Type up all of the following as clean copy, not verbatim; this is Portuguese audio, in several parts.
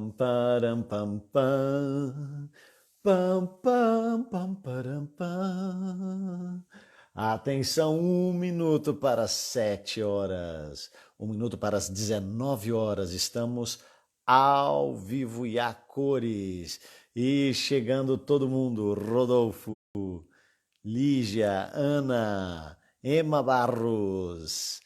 Pam, param, pam, pam. Pam, pam, pam, param, pam. Atenção, 1 minuto para as 7 horas. 1 minuto para as 19 horas. Estamos ao vivo e a cores. E chegando todo mundo. Rodolfo, Lígia, Ana, Emma Barros.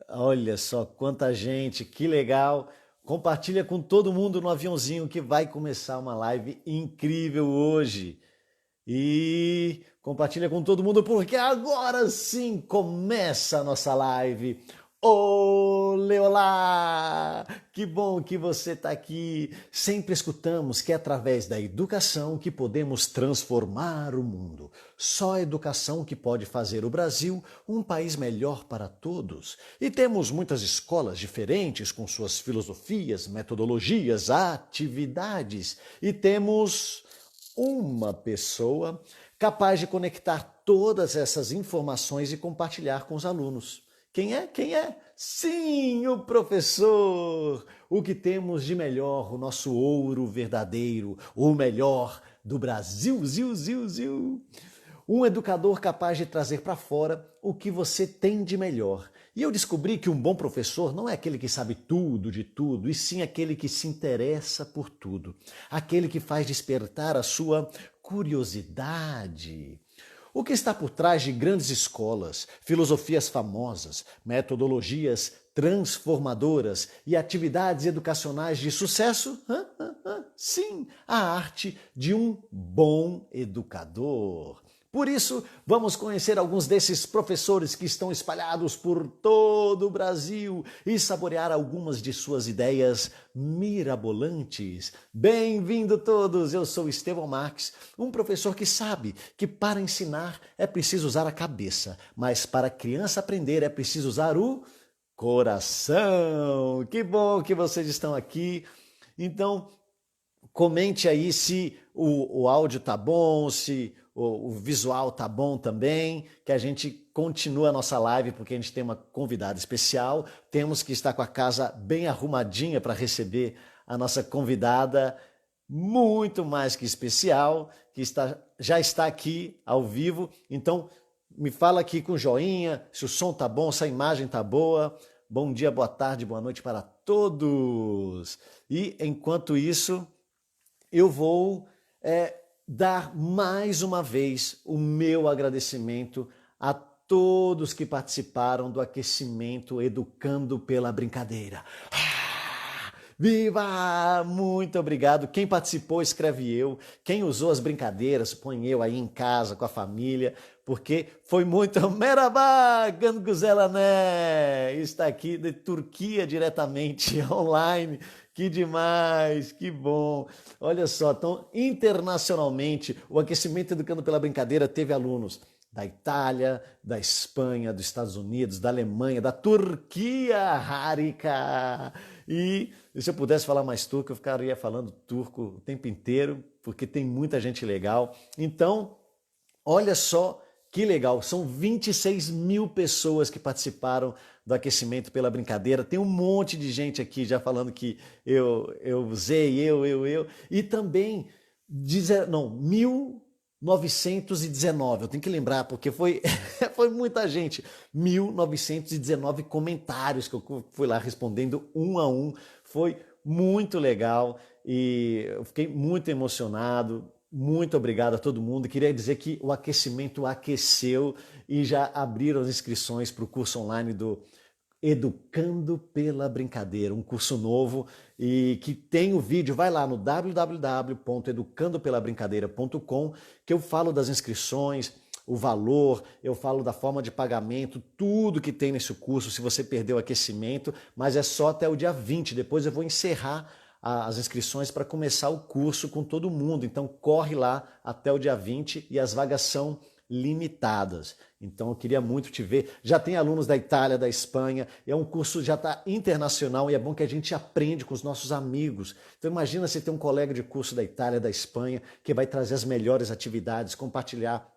Olha só quanta gente, que legal. Compartilha com todo mundo no aviãozinho que vai começar uma live incrível hoje. E compartilha com todo mundo porque agora sim começa a nossa live. Olê, olá! Que bom que você está aqui. Sempre escutamos que é através da educação que podemos transformar o mundo. Só a educação que pode fazer o Brasil um país melhor para todos. E temos muitas escolas diferentes com suas filosofias, metodologias, atividades. E temos uma pessoa capaz de conectar todas essas informações e compartilhar com os alunos. Quem é? Quem é? Sim, o professor! O que temos de melhor, o nosso ouro verdadeiro, o melhor do Brasil, ziu, ziu, ziu. Um educador capaz de trazer para fora o que você tem de melhor. E eu descobri que um bom professor não é aquele que sabe tudo de tudo, e sim aquele que se interessa por tudo. Aquele que faz despertar a sua curiosidade. O que está por trás de grandes escolas, filosofias famosas, metodologias transformadoras e atividades educacionais de sucesso? Sim, a arte de um bom educador. Por isso, vamos conhecer alguns desses professores que estão espalhados por todo o Brasil e saborear algumas de suas ideias mirabolantes. Bem-vindo todos, eu sou Estevão Marques, um professor que sabe que para ensinar é preciso usar a cabeça, mas para a criança aprender é preciso usar o coração. Que bom que vocês estão aqui. Então, comente aí se o áudio tá bom, se o visual tá bom também, que a gente continua a nossa live porque a gente tem uma convidada especial. Temos que estar com a casa bem arrumadinha para receber a nossa convidada muito mais que especial, que já está aqui ao vivo. Então, me fala aqui com joinha, se o som tá bom, se a imagem tá boa. Bom dia, boa tarde, boa noite para todos. E enquanto isso, eu vou dar mais uma vez o meu agradecimento a todos que participaram do aquecimento Educando pela Brincadeira. Viva! Muito obrigado. Quem participou, escreve eu. Quem usou as brincadeiras, põe eu aí em casa com a família, porque foi muito... Merhaba, Ganguzelané! Está aqui de Turquia diretamente, online. Que demais, que bom. Olha só, então, internacionalmente, o aquecimento Educando pela Brincadeira teve alunos da Itália, da Espanha, dos Estados Unidos, da Alemanha, da Turquia, Harika. E se eu pudesse falar mais turco, eu ficaria falando turco o tempo inteiro, porque tem muita gente legal. Então, olha só que legal, são 26 mil pessoas que participaram do aquecimento pela brincadeira. Tem um monte de gente aqui já falando que eu usei, eu. E também, 1919, eu tenho que lembrar, porque foi muita gente. 1919 comentários que eu fui lá respondendo um a um. Foi muito legal e eu fiquei muito emocionado. Muito obrigado a todo mundo. Queria dizer que o aquecimento aqueceu e já abriram as inscrições para o curso online do Educando pela Brincadeira, um curso novo e que tem o vídeo. Vai lá no www.educandopelabrincadeira.com que eu falo das inscrições, o valor, eu falo da forma de pagamento, tudo que tem nesse curso, se você perdeu o aquecimento, mas é só até o dia 20, depois eu vou encerrar as inscrições para começar o curso com todo mundo. Então corre lá até o dia 20 e as vagas são limitadas. Então eu queria muito te ver. Já tem alunos da Itália, da Espanha, é um curso já está internacional e é bom que a gente aprende com os nossos amigos. Então imagina você ter um colega de curso da Itália, da Espanha, que vai trazer as melhores atividades, compartilhar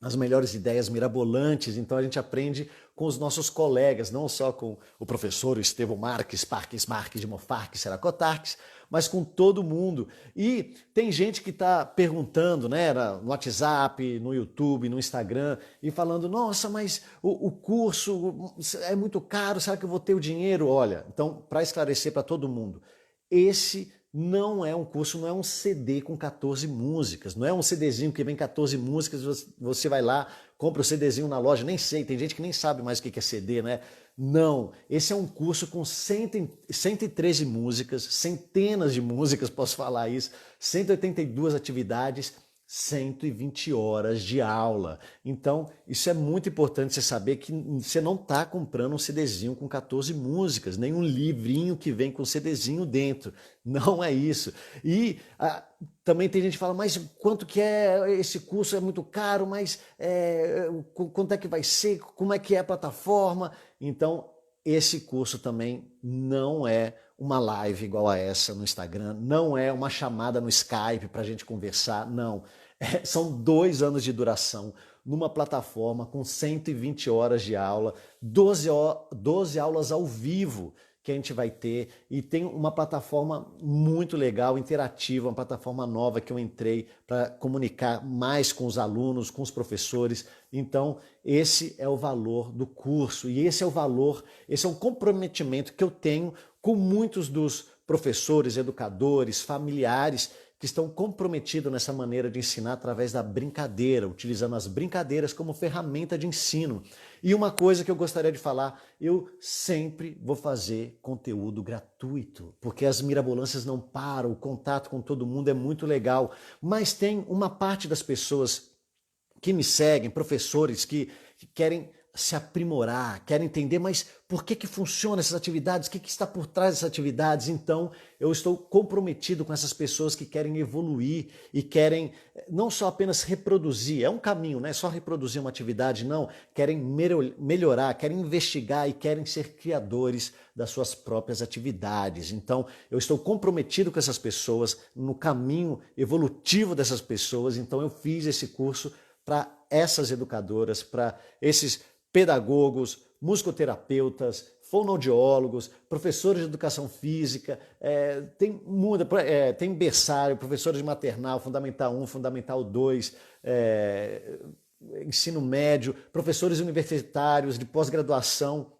as melhores ideias mirabolantes. Então a gente aprende com os nossos colegas, não só com o professor Estevão Marques, Marques de Mofarques, Seracotarques, mas com todo mundo. E tem gente que está perguntando, né, no WhatsApp, no YouTube, no Instagram, e falando, nossa, mas o curso é muito caro, será que eu vou ter o dinheiro? Olha, então, para esclarecer para todo mundo, esse não é um curso, não é um CD com 14 músicas, não é um CDzinho que vem 14 músicas, você vai lá, compra o CDzinho na loja, nem sei, tem gente que nem sabe mais o que é CD, né? Não, esse é um curso com 113 músicas, centenas de músicas, posso falar isso, 182 atividades, 120 horas de aula. Então, isso é muito importante você saber que você não está comprando um CDzinho com 14 músicas, nem um livrinho que vem com CDzinho dentro. Não é isso. E também tem gente que fala, mas quanto que é esse curso? É muito caro, mas quanto é que vai ser? Como é que é a plataforma? Então, esse curso também não é uma live igual a essa no Instagram, não é uma chamada no Skype para a gente conversar, não. São 2 anos de duração numa plataforma com 120 horas de aula, 12 aulas ao vivo que a gente vai ter, e tem uma plataforma muito legal, interativa, uma plataforma nova que eu entrei para comunicar mais com os alunos, com os professores. Então, esse é o valor do curso e esse é o valor, esse é um comprometimento que eu tenho com muitos dos professores, educadores, familiares que estão comprometidos nessa maneira de ensinar através da brincadeira, utilizando as brincadeiras como ferramenta de ensino. E uma coisa que eu gostaria de falar, eu sempre vou fazer conteúdo gratuito, porque as mirabolâncias não param, o contato com todo mundo é muito legal, mas tem uma parte das pessoas que me seguem, professores que querem se aprimorar, querem entender, mas por que funcionam essas atividades? O que está por trás dessas atividades? Então, eu estou comprometido com essas pessoas que querem evoluir e querem não só apenas reproduzir, é um caminho, não é só reproduzir uma atividade, não, querem melhorar, querem investigar e querem ser criadores das suas próprias atividades. Então, eu estou comprometido com essas pessoas, no caminho evolutivo dessas pessoas, então eu fiz esse curso para essas educadoras, para esses pedagogos, musicoterapeutas, fonoaudiólogos, professores de educação física, tem berçário, professores de maternal, Fundamental 1, Fundamental 2, ensino médio, professores universitários de pós-graduação.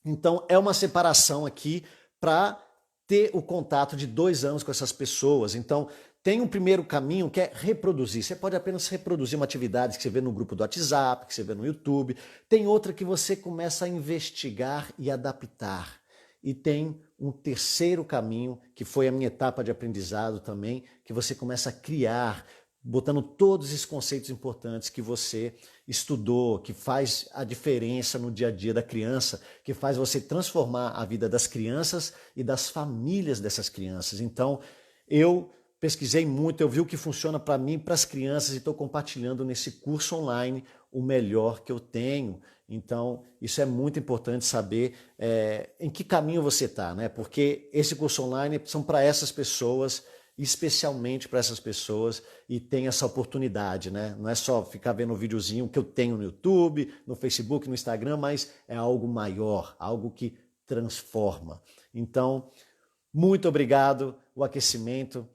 Então, é uma separação aqui para ter o contato de 2 anos com essas pessoas. Então, tem um primeiro caminho que é reproduzir. Você pode apenas reproduzir uma atividade que você vê no grupo do WhatsApp, que você vê no YouTube. Tem outra que você começa a investigar e adaptar. E tem um terceiro caminho, que foi a minha etapa de aprendizado também, que você começa a criar, botando todos esses conceitos importantes que você estudou, que faz a diferença no dia a dia da criança, que faz você transformar a vida das crianças e das famílias dessas crianças. Então, eu pesquisei muito, eu vi o que funciona para mim, para as crianças, e estou compartilhando nesse curso online o melhor que eu tenho. Então, isso é muito importante saber em que caminho você está, né? Porque esse curso online são para essas pessoas, especialmente para essas pessoas, e tem essa oportunidade, né? Não é só ficar vendo o videozinho que eu tenho no YouTube, no Facebook, no Instagram, mas é algo maior, algo que transforma. Então, muito obrigado, o aquecimento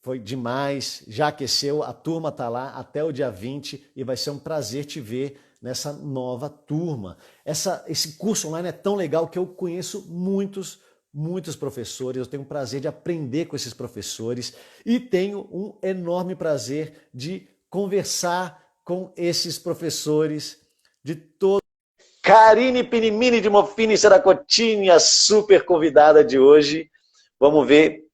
foi demais, já aqueceu, a turma está lá até o dia 20 e vai ser um prazer te ver nessa nova turma. Esse curso online é tão legal que eu conheço muitos professores, eu tenho o prazer de aprender com esses professores e tenho um enorme prazer de conversar com esses professores de todo. Karine Pinimini de Mofini Seracotini, a super convidada de hoje. Vamos ver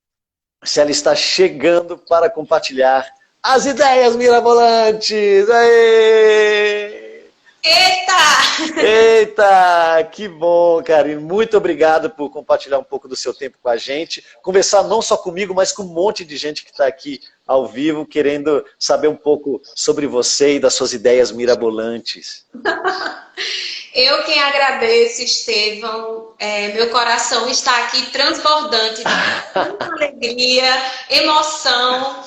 se ela está chegando para compartilhar as ideias mirabolantes. Aê! Eita! Eita, que bom, Karine. Muito obrigado por compartilhar um pouco do seu tempo com a gente. Conversar não só comigo, mas com um monte de gente que está aqui ao vivo, querendo saber um pouco sobre você e das suas ideias mirabolantes. Eu quem agradeço, Estevão. Meu coração está aqui transbordante de muita alegria, emoção.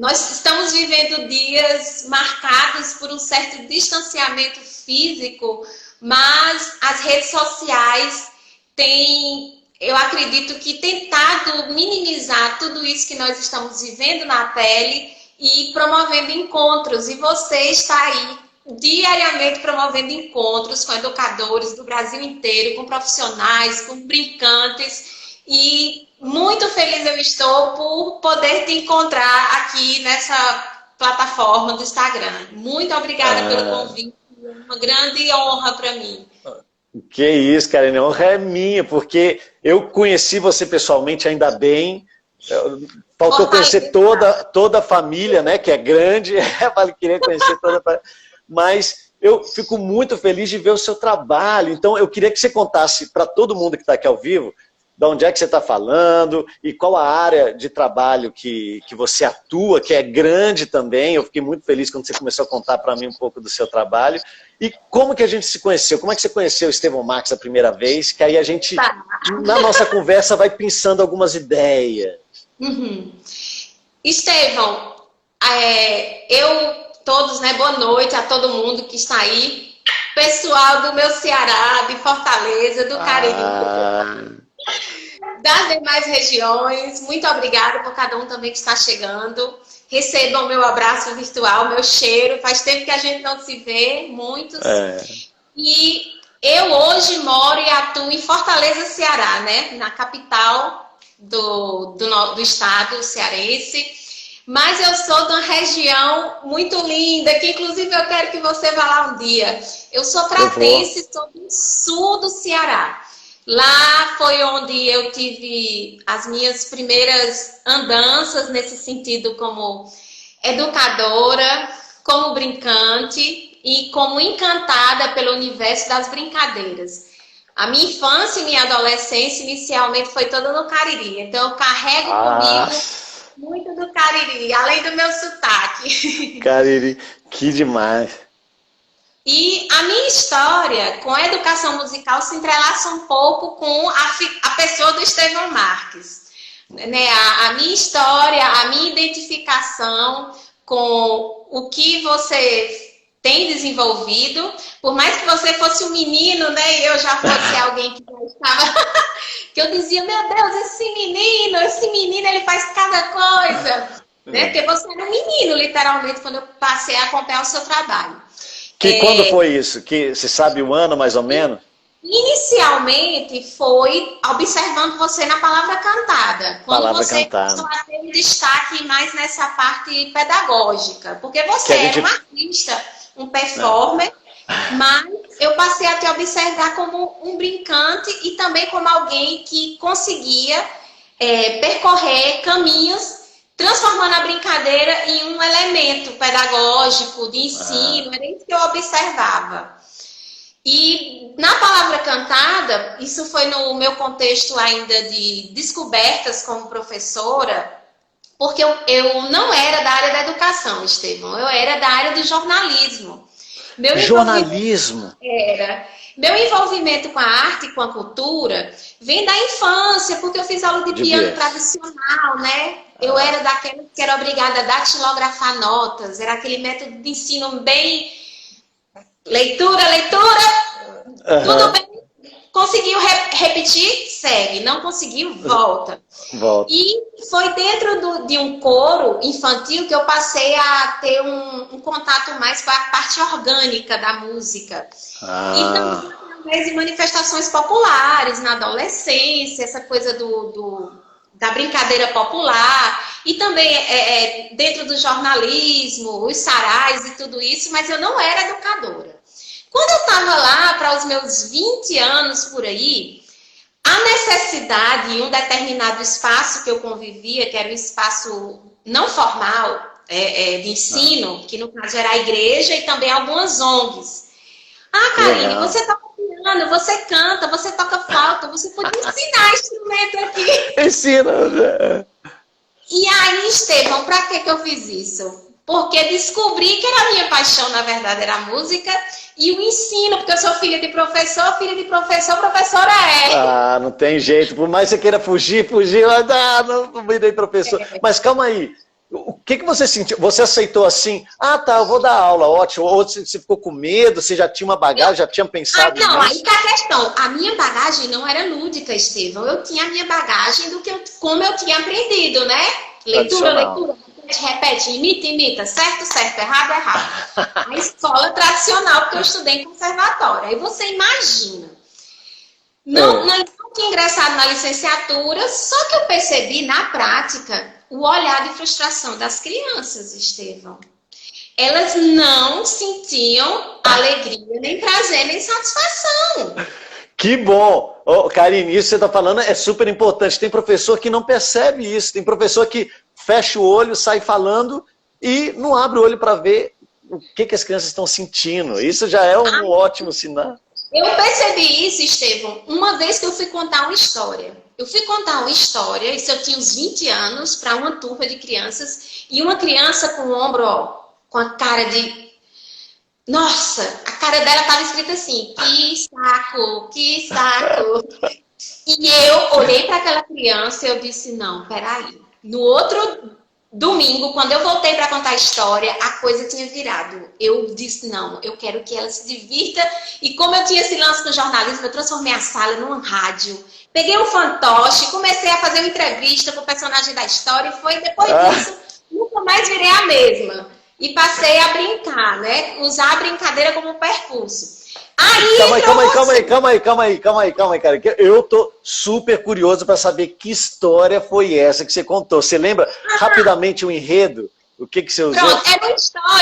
nós estamos vivendo dias marcados por um certo distanciamento físico, mas as redes sociais têm, eu acredito que tentado minimizar tudo isso que nós estamos vivendo na pele e promovendo encontros. E você está aí diariamente promovendo encontros com educadores do Brasil inteiro, com profissionais, com brincantes. E muito feliz eu estou por poder te encontrar aqui nessa plataforma do Instagram. Muito obrigada pelo convite. É uma grande honra para mim. Que isso, Karine, a honra é minha, porque eu conheci você pessoalmente, ainda bem. Faltou conhecer toda a família, né, que é grande. Eu queria conhecer toda a família. Mas eu fico muito feliz de ver o seu trabalho. Então, eu queria que você contasse para todo mundo que está aqui ao vivo, de onde é que você está falando e qual a área de trabalho que você atua, que é grande também. Eu fiquei muito feliz quando você começou a contar para mim um pouco do seu trabalho. E como que a gente se conheceu? Como é que você conheceu o Estevão Marques a primeira vez? Que aí a gente, na nossa conversa, vai pensando algumas ideias. Estevão, todos, né, boa noite a todo mundo que está aí. Pessoal do meu Ceará, de Fortaleza, do Cariri. Das demais regiões, muito obrigada por cada um também que está chegando. Recebam meu abraço virtual, meu cheiro. Faz tempo que a gente não se vê, muitos. E eu hoje moro e atuo em Fortaleza, Ceará, né? Na capital do estado cearense. Mas eu sou de uma região muito linda, que inclusive eu quero que você vá lá um dia. Eu sou pratense, sou do sul do Ceará. Lá foi onde eu tive as minhas primeiras andanças nesse sentido como educadora, como brincante e como encantada pelo universo das brincadeiras. A minha infância e minha adolescência inicialmente foi toda no Cariri, então eu carrego comigo muito do Cariri, além do meu sotaque. Cariri, que demais. E a minha história com a educação musical se entrelaça um pouco com a pessoa do Estevão Marques. Né? A minha história, a minha identificação com o que você tem desenvolvido, por mais que você fosse um menino, né, e eu já fosse alguém que já estava, que eu dizia, meu Deus, esse menino, ele faz cada coisa, né, porque você era um menino, literalmente, quando eu passei a acompanhar o seu trabalho. Quando foi isso? Que você sabe o ano, mais ou menos? Inicialmente foi observando você na palavra cantada. Quando você começou a ter um destaque mais nessa parte pedagógica. Porque você era um artista, um performer, mas eu passei a te observar como um brincante e também como alguém que conseguia percorrer caminhos transformando a brincadeira em um elemento pedagógico, de ensino, era isso que eu observava. E na palavra cantada, isso foi no meu contexto ainda de descobertas como professora, porque eu não era da área da educação, Estevão, eu era da área do jornalismo. Jornalismo? Meu envolvimento com a arte e com a cultura vem da infância, porque eu fiz aula de piano tradicional, né? Eu era daquela que era obrigada a datilografar notas, era aquele método de ensino bem... Leitura, tudo bem. Conseguiu repetir? Segue. Não conseguiu? Volta. E foi dentro de um coro infantil que eu passei a ter um contato mais com a parte orgânica da música. Então, através de manifestações populares na adolescência, essa coisa da brincadeira popular, e também dentro do jornalismo, os sarais e tudo isso, mas eu não era educadora. Quando eu estava lá, para os meus 20 anos por aí, a necessidade em um determinado espaço que eu convivia, que era um espaço não formal de ensino, que no caso era a igreja e também algumas ONGs. Karine, você toca piano, você canta, você toca flauta, você pode ensinar instrumento aqui. Ensina. E aí, Estevão, para que eu fiz isso? Porque descobri que era a minha paixão, na verdade, era a música e o ensino, porque eu sou filha de professor, professora é. Não tem jeito. Por mais que você queira fugir, mas não virei professor. Mas calma aí. O que você sentiu? Você aceitou assim, ah, tá, eu vou dar aula, ótimo. Ou você ficou com medo, você já tinha uma bagagem, já tinha pensado não, nisso? aí tá a questão. A minha bagagem não era lúdica, Estevão. Eu tinha a minha bagagem como eu tinha aprendido, né? Leitura, leitura, repete, imita, certo, errado, errado. A escola tradicional, porque eu estudei em conservatório. Aí você imagina. Não tinha ingressado na licenciatura, só que eu percebi na prática o olhar de frustração das crianças, Estevão. Elas não sentiam alegria, nem prazer, nem satisfação. Que bom! Oh, Karine, isso que você está falando é super importante. Tem professor que não percebe isso. Tem professor que fecha o olho, sai falando e não abre o olho para ver o que as crianças estão sentindo. Isso já é um ótimo sinal. Eu percebi isso, Estevão, uma vez que eu fui contar uma história. Eu fui contar uma história, isso eu tinha uns 20 anos, para uma turma de crianças, e uma criança com o ombro, ó, com a cara de... Nossa, a cara dela estava escrita assim, que saco, que saco. E eu olhei para aquela criança e eu disse, não, peraí. No outro domingo, quando eu voltei para contar a história, a coisa tinha virado. Eu disse, não, eu quero que ela se divirta. E como eu tinha esse lance com jornalismo, eu transformei a sala numa rádio. Peguei um fantoche, comecei a fazer uma entrevista com o personagem da história e foi depois disso, nunca mais virei a mesma. E passei a brincar, né? Usar a brincadeira como percurso. Calma aí, cara. Eu tô super curioso para saber que história foi essa que você contou. Você lembra rapidamente o enredo? O que você usou? Pronto,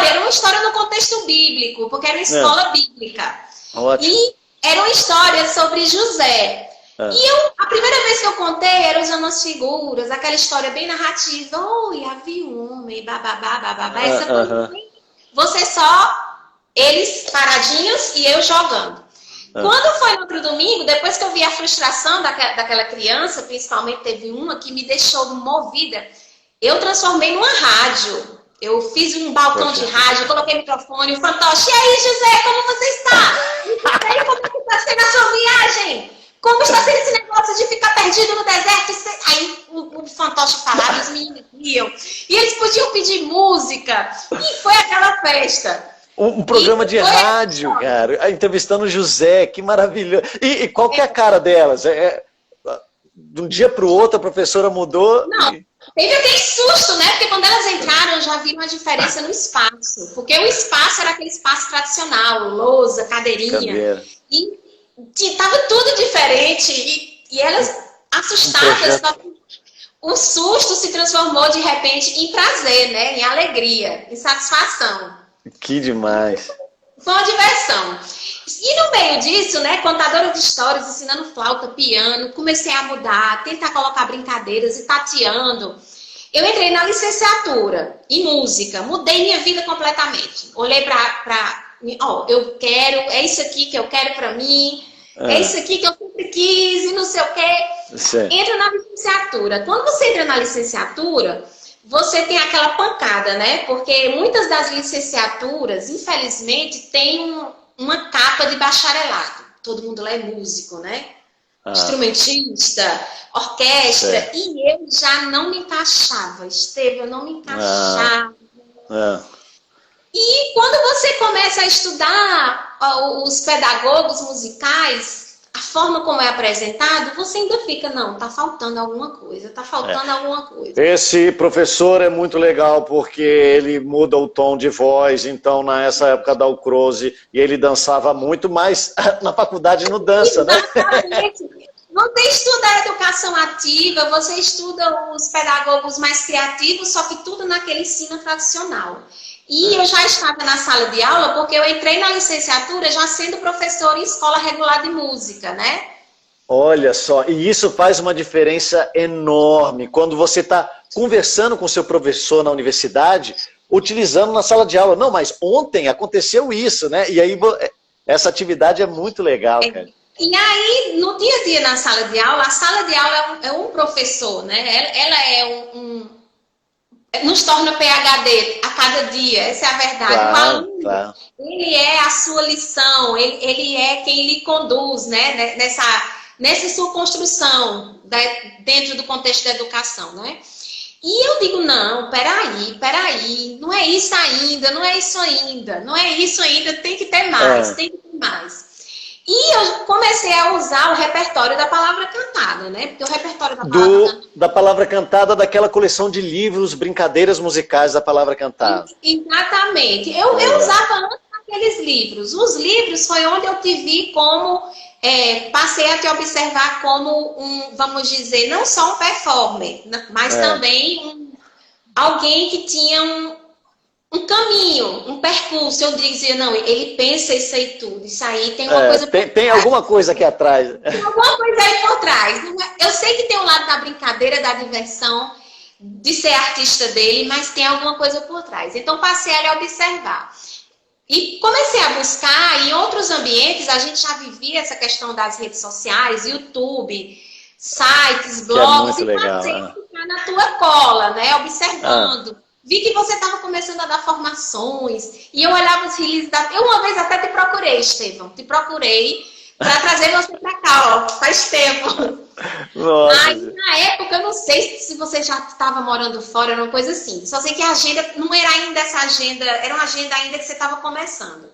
era uma história no contexto bíblico, porque era uma escola bíblica. Ótimo. E era uma história sobre José. E a primeira vez que eu contei, era usando as figuras, aquela história bem narrativa. Oi, havia um homem, bababá. Essa coisa. Você só, eles paradinhos e eu jogando. Quando foi no outro domingo, depois que eu vi a frustração daquela criança, principalmente teve uma que me deixou movida, eu transformei numa rádio. Eu fiz um balcão de rádio, coloquei microfone, o fantoche. E aí, José, como você está? E aí, como é que está sendo a sua viagem? Como está sendo esse negócio de ficar perdido no deserto? Aí o fantoche falava, os meninos riam. E eles podiam pedir música. E foi aquela festa. Um programa de rádio, cara, entrevistando o José, que maravilhoso. E qual que é a cara delas? De um dia para o outro a professora mudou? Não, teve aquele susto, né? Porque quando elas entraram, já viram a diferença no espaço. Porque o espaço era aquele espaço tradicional, lousa, cadeirinha. Cadeira. E tava tudo diferente. E elas assustadas. O susto se transformou, de repente, em prazer, né? Em alegria, em satisfação. Que demais. Foi uma diversão. E no meio disso, né, contadora de histórias, ensinando flauta, piano, comecei a mudar, tentar colocar brincadeiras e tateando. Eu entrei na licenciatura em música, mudei minha vida completamente. Olhei eu quero, é isso aqui que eu quero pra mim, é isso aqui que eu sempre quis e não sei o quê. Entra na licenciatura. Quando você entra na licenciatura, você tem aquela pancada, né? Porque muitas das licenciaturas, infelizmente, tem uma capa de bacharelado. Todo mundo lá é músico, né? Instrumentista, orquestra. E eu já não me encaixava, Estevão, eu não me encaixava. E quando você começa a estudar os pedagogos musicais, a forma como é apresentado, você ainda fica, não, tá faltando alguma coisa, alguma coisa. Esse professor é muito legal porque ele muda o tom de voz, então nessa época da Ucrose, e ele dançava muito, mas na faculdade não dança, exatamente, né? Você estuda a educação ativa, você estuda os pedagogos mais criativos, só que tudo naquele ensino tradicional. E eu já estava na sala de aula porque eu entrei na licenciatura já sendo professora em escola regular de música, né? Olha só, e isso faz uma diferença enorme. Quando você está conversando com o seu professor na universidade, utilizando na sala de aula. Não, mas ontem aconteceu isso, né? E aí essa atividade é muito legal, cara. E aí, no dia a dia na sala de aula, a sala de aula é um professor, né? Ela é nos torna PhD a cada dia, essa é a verdade. Claro, o aluno, claro. Ele é a sua lição, ele é quem lhe conduz, né? Nessa sua construção dentro do contexto da educação, né? E eu digo, não, peraí, não é isso ainda, não é isso ainda, não é isso ainda, tem que ter mais, tem que ter mais. E eu comecei a usar o repertório da palavra cantada, né? Porque o repertório da palavra cantada... Da palavra cantada, daquela coleção de livros, brincadeiras musicais da palavra cantada. Exatamente. Eu usava antes aqueles livros. Os livros foi onde eu te vi como... passei a te observar como vamos dizer, não só um performer, mas também alguém que tinha um caminho, um percurso. Eu dizia, não, ele pensa isso aí tudo, isso aí tem uma coisa por trás. Tem alguma coisa aqui atrás. Tem alguma coisa aí por trás. Eu sei que tem um lado da brincadeira, da diversão, de ser artista dele, mas tem alguma coisa por trás. Então passei a observar. E comecei a buscar, em outros ambientes, a gente já vivia essa questão das redes sociais, YouTube, sites, blogs, e passei a ficar na tua cola, né, observando. Vi que você estava começando a dar formações, e eu olhava os releases Eu uma vez até te procurei, Estevão, para trazer você para cá, ó, faz tempo. Nossa. Aí, na época, eu não sei se você já estava morando fora, era uma coisa assim. Só sei que a agenda não era ainda essa agenda, era uma agenda ainda que você estava começando.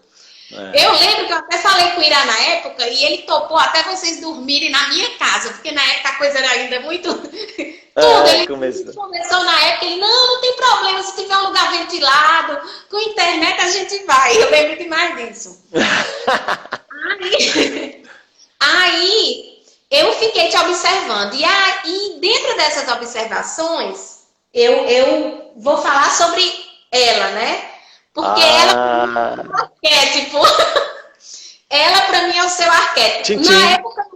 Eu lembro que eu até falei com o Irá na época e ele topou até vocês dormirem na minha casa, porque na época a coisa era ainda muito... Tudo, ele começou na época, ele, não tem problema, se tiver um lugar ventilado, com internet a gente vai. Eu lembro demais disso. Aí eu fiquei te observando. E aí, dentro dessas observações, eu vou falar sobre ela, né? Porque ela é o arquétipo. Ela, para mim, é o seu arquétipo. Tchim, Na época,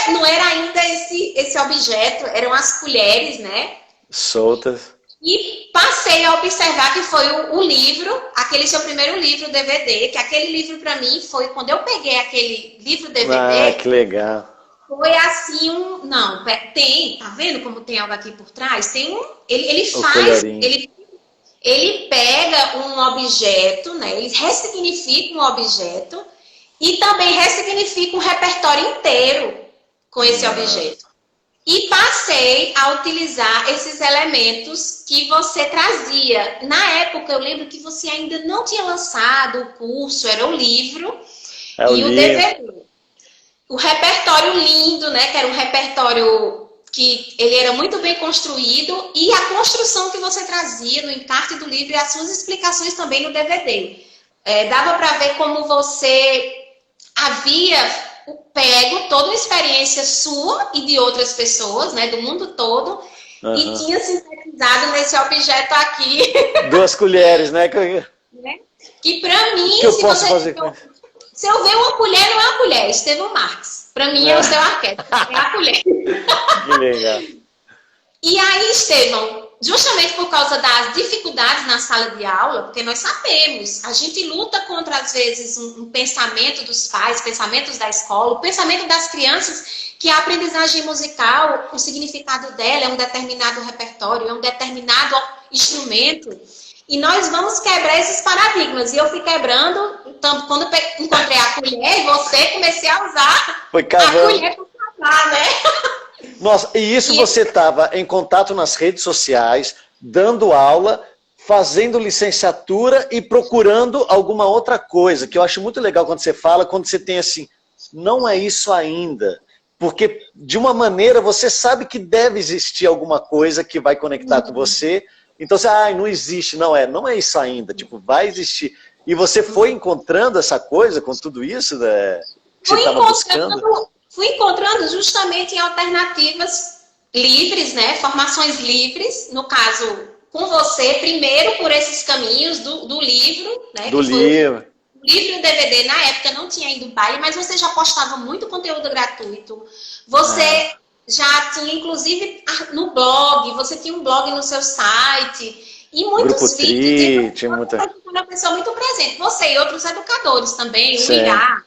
não era ainda esse objeto, eram as colheres, né? Soltas. E passei a observar que foi o livro, aquele seu primeiro livro DVD, que aquele livro, para mim, foi quando eu peguei aquele livro DVD. Ah, que legal. Foi assim Não, tem, tá vendo como tem algo aqui por trás? Tem ele faz... Ele pega um objeto, né? Ele ressignifica um objeto e também ressignifica um repertório inteiro com esse objeto. E passei a utilizar esses elementos que você trazia. Na época, eu lembro que você ainda não tinha lançado o curso, era o livro e o DVD. O repertório lindo, né? Que era um repertório que ele era muito bem construído, e a construção que você trazia no encarte do livro e as suas explicações também no DVD. Dava para ver como você havia pego toda uma experiência sua e de outras pessoas, né, do mundo todo, e tinha sintetizado nesse objeto aqui. 2 colheres, né? Que para mim, que eu posso fazer? Se eu ver uma colher, não é uma colher, Estevão Marques. Para mim é o seu arquétipo, é a colher. Que legal. E aí, Estevão, justamente por causa das dificuldades na sala de aula, porque nós sabemos, a gente luta contra, às vezes, um pensamento dos pais, pensamentos da escola, o pensamento das crianças, que a aprendizagem musical, o significado dela é um determinado repertório, é um determinado instrumento. E nós vamos quebrar esses paradigmas. E eu fui quebrando, então, quando encontrei a colher, você comecei a usar a colher para cavar, né? Nossa, e isso você estava em contato nas redes sociais, dando aula, fazendo licenciatura e procurando alguma outra coisa, que eu acho muito legal quando você fala, quando você tem assim, não é isso ainda. Porque, de uma maneira, você sabe que deve existir alguma coisa que vai conectar com você. Então, você, não existe, não é isso ainda, tipo, vai existir. E você foi encontrando essa coisa com tudo isso, né, que você estava buscando? Fui encontrando justamente em alternativas livres, né, formações livres, no caso, com você, primeiro por esses caminhos do livro, né? Do livro. O livro e o DVD, na época, não tinha ido baile, mas você já postava muito conteúdo gratuito. Você... já tinha, inclusive, no blog, você tinha um blog no seu site, e muitos vídeos, tinha muita... uma pessoa muito presente. Você e outros educadores também, o Irá.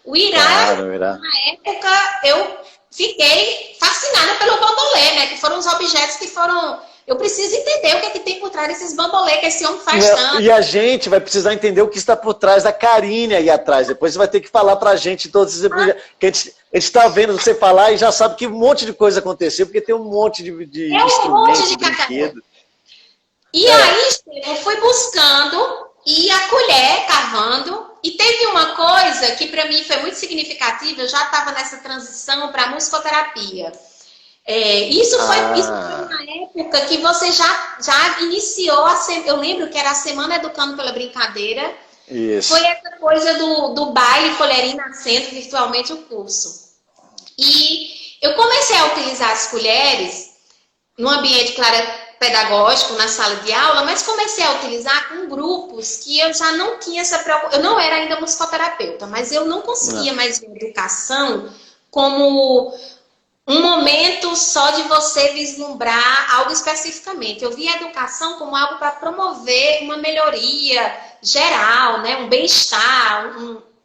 O Irá, na época, eu fiquei fascinada pelo bambolê, né? Que foram os objetos que foram... Eu preciso entender o que é que tem por trás desses bambolê que esse homem faz tanto. E a gente vai precisar entender o que está por trás da Karine aí atrás. Depois você vai ter que falar pra gente todos esses objetos. Que a gente está vendo você falar e já sabe que um monte de coisa aconteceu, porque tem um monte de instrumento, de brinquedo. E aí, eu fui buscando e a colher cavando. E teve uma coisa que para mim foi muito significativa, eu já estava nessa transição para musicoterapia. Isso foi na época que você já iniciou, eu lembro que era a Semana Educando pela Brincadeira. Isso. Foi essa coisa do baile colherinho nascendo virtualmente o curso. E eu comecei a utilizar as colheres no ambiente, claro, pedagógico, na sala de aula, mas comecei a utilizar com grupos que eu já não tinha essa preocupação. Eu não era ainda musicoterapeuta, mas eu não conseguia mais ver a educação como um momento só de você vislumbrar algo especificamente. Eu via a educação como algo para promover uma melhoria geral, né? Um bem-estar,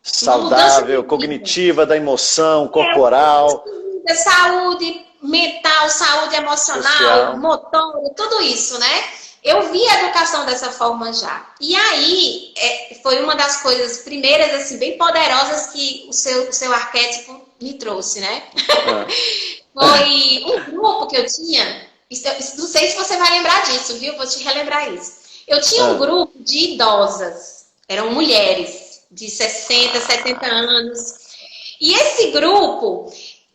saudável, cognitiva, da emoção, corporal. Saúde mental, saúde emocional, social, motor, tudo isso, né? Eu vi a educação dessa forma já. E aí, foi uma das coisas primeiras, assim, bem poderosas que o seu arquétipo me trouxe, né? Foi um grupo que eu tinha, não sei se você vai lembrar disso, viu? Vou te relembrar isso. Eu tinha um grupo de idosas, eram mulheres de 60, 70 anos. E esse grupo,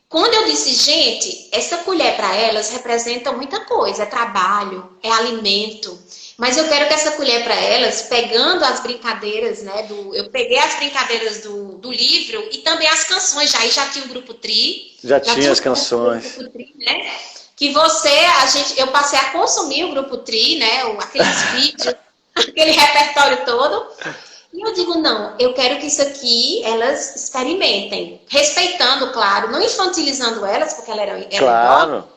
quando eu disse, gente, essa colher para elas representa muita coisa, é trabalho, é alimento. Mas eu quero que essa colher para elas, pegando as brincadeiras, né? Eu peguei as brincadeiras do livro e também as canções, já tinha o grupo Tri. Já tinha as canções. Grupo Tri, né? Que eu passei a consumir o grupo Tri, né? Aqueles vídeos, aquele repertório todo. E eu digo, não, eu quero que isso aqui elas experimentem. Respeitando, claro, não infantilizando elas, porque ela era claro.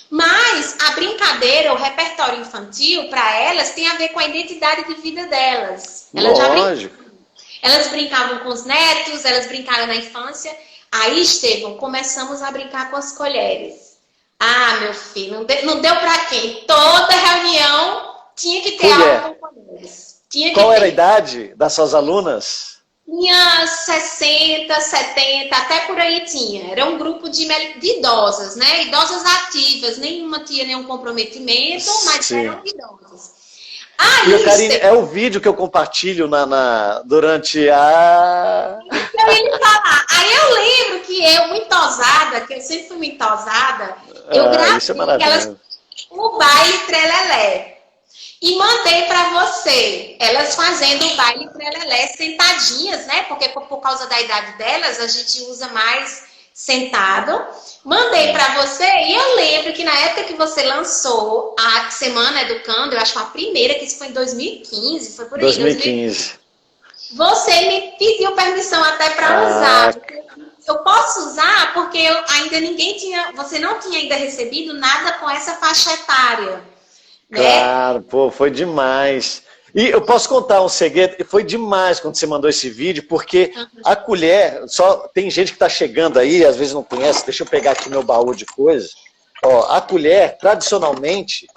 Mas a brincadeira, o repertório infantil, para elas, tem a ver com a identidade de vida delas. Elas brincavam com os netos, elas brincaram na infância. Aí, Estevão, começamos a brincar com as colheres. Ah, meu filho, não deu para quem? Toda reunião tinha que ter aula com colheres. Qual era a idade das suas alunas? Tinha 60, 70, até por aí tinha. Era um grupo de idosas, né? Idosas ativas, nenhuma tinha nenhum comprometimento, mas eram idosas. Aí, Karine, é o vídeo que eu compartilho durante a... Eu ia lhe falar. Aí eu lembro que eu, muito ousada, que eu sempre fui muito ousada, eu gravei o baile trelelé. E mandei para você, elas fazendo o baile trelelé sentadinhas, né? Porque por causa da idade delas, a gente usa mais sentado. Mandei para você e eu lembro que na época que você lançou a Semana Educando, eu acho que a primeira, que isso foi em 2015, foi por aí. 2015. Você me pediu permissão até para usar. Eu posso usar porque você não tinha ainda recebido nada com essa faixa etária. Claro, pô, foi demais. E eu posso contar um segredo, foi demais quando você mandou esse vídeo, porque a colher, só tem gente que está chegando aí, às vezes não conhece, deixa eu pegar aqui meu baú de coisas. Ó, a colher, tradicionalmente,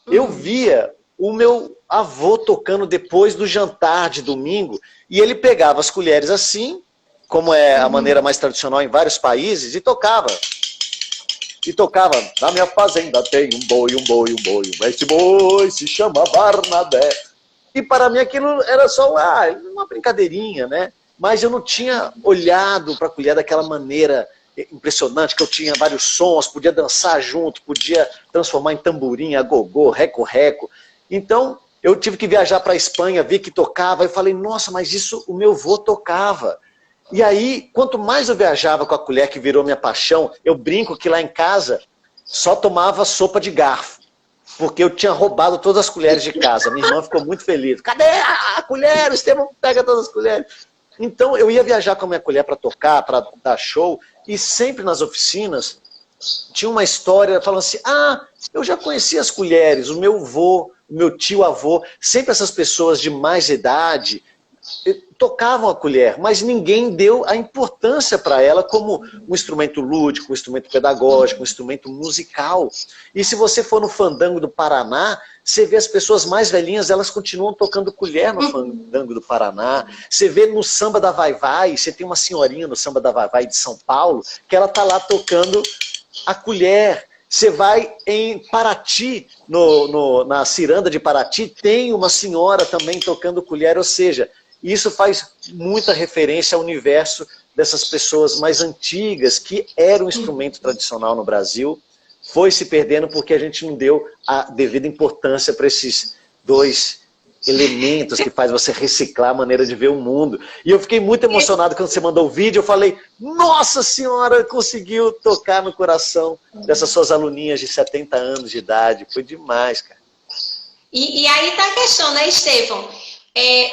eu via o meu avô tocando depois do jantar de domingo, e ele pegava as colheres assim, como é a maneira mais tradicional em vários países, e tocava. Na minha fazenda tem um boi. Esse boi se chama Barnabé. E para mim aquilo era só uma brincadeirinha, né? Mas eu não tinha olhado para a colher daquela maneira impressionante, que eu tinha vários sons, podia dançar junto, podia transformar em tamborim, agogô, reco-reco. Então, eu tive que viajar para a Espanha, vi que tocava, e falei, nossa, mas isso o meu avô tocava. E aí, quanto mais eu viajava com a colher, que virou minha paixão, eu brinco que lá em casa só tomava sopa de garfo, porque eu tinha roubado todas as colheres de casa. Minha irmã ficou muito feliz. Cadê a colher? O Estevão pega todas as colheres. Então, eu ia viajar com a minha colher para tocar, para dar show, e sempre nas oficinas tinha uma história falando assim, eu já conheci as colheres, o meu avô, o meu tio-avô, sempre essas pessoas de mais idade tocavam a colher, mas ninguém deu a importância para ela como um instrumento lúdico, um instrumento pedagógico, um instrumento musical. E se você for no Fandango do Paraná, você vê as pessoas mais velhinhas, elas continuam tocando colher no Fandango do Paraná. Você vê no Samba da Vai-Vai, você tem uma senhorinha no Samba da Vai-Vai de São Paulo, que ela está lá tocando a colher. Você vai em Paraty, na ciranda de Paraty, tem uma senhora também tocando colher, ou seja, isso faz muita referência ao universo dessas pessoas mais antigas, que era um instrumento tradicional no Brasil, foi se perdendo porque a gente não deu a devida importância para esses dois elementos que faz você reciclar a maneira de ver o mundo. E eu fiquei muito emocionado quando você mandou o vídeo, eu falei, nossa senhora, conseguiu tocar no coração dessas suas aluninhas de 70 anos de idade, foi demais, cara. E aí tá a questão, né, Estevão?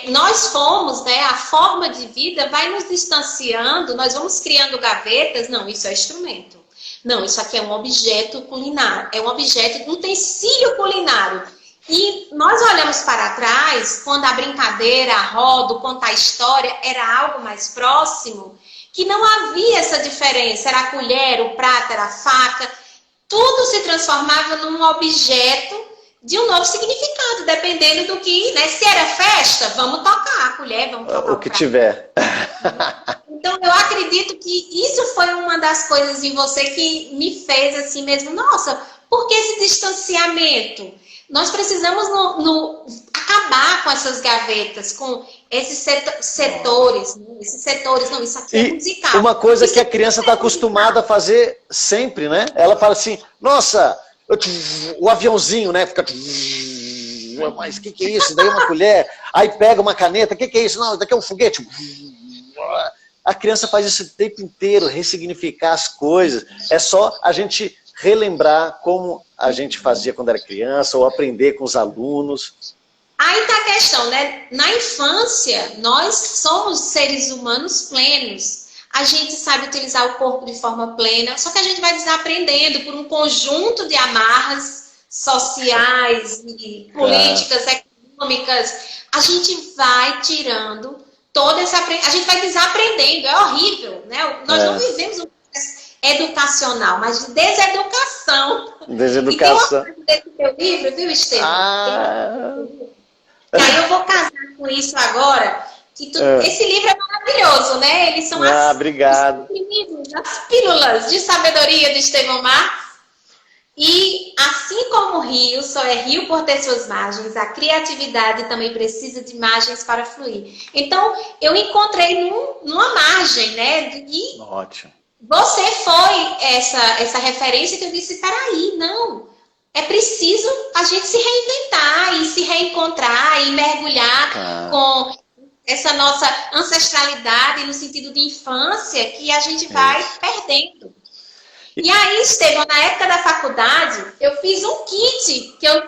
Nós fomos, né, a forma de vida vai nos distanciando, nós vamos criando gavetas, não, isso é instrumento. Não, isso aqui é um objeto culinário, é um objeto, um utensílio culinário. E nós olhamos para trás, quando a brincadeira, a roda, contar a história era algo mais próximo, que não havia essa diferença, era a colher, o prato, era a faca, tudo se transformava num objeto de um novo significado, dependendo do que, né? Se era festa, vamos tocar a colher, vamos tocar o que tiver. Então, eu acredito que isso foi uma das coisas em você que me fez assim mesmo, nossa, por que esse distanciamento? Nós precisamos acabar com essas gavetas, com esses setores. Esses setores, não, isso aqui é musical. Uma coisa que a criança está acostumada a fazer sempre, né? Ela fala assim, nossa, o aviãozinho, né? Fica... Mas o que é isso? Daí uma colher, aí pega uma caneta, o que é isso? Não, daqui é um foguete. A criança faz isso o tempo inteiro, ressignificar as coisas. É só a gente relembrar como a gente fazia quando era criança, ou aprender com os alunos. Aí está a questão, né? Na infância, nós somos seres humanos plenos. A gente sabe utilizar o corpo de forma plena, só que a gente vai desaprendendo por um conjunto de amarras sociais e políticas, econômicas. A gente vai tirando toda essa... A gente vai desaprendendo, é horrível, né? Nós não vivemos um processo educacional, mas de deseducação. Deseducação. E tem uma coisa desse teu livro, viu, Estevão? E aí eu vou casar com isso agora. Esse livro é maravilhoso, né? Eles são obrigado. As pílulas de sabedoria de Estevão Marques. E assim como o rio só é rio por ter suas margens, a criatividade também precisa de margens para fluir. Então, eu encontrei numa margem, né? E ótimo. Você foi essa referência que eu disse, peraí, não. É preciso a gente se reinventar e se reencontrar e mergulhar com essa nossa ancestralidade no sentido de infância que a gente vai perdendo. E aí, Estevão, na época da faculdade, eu fiz um kit que eu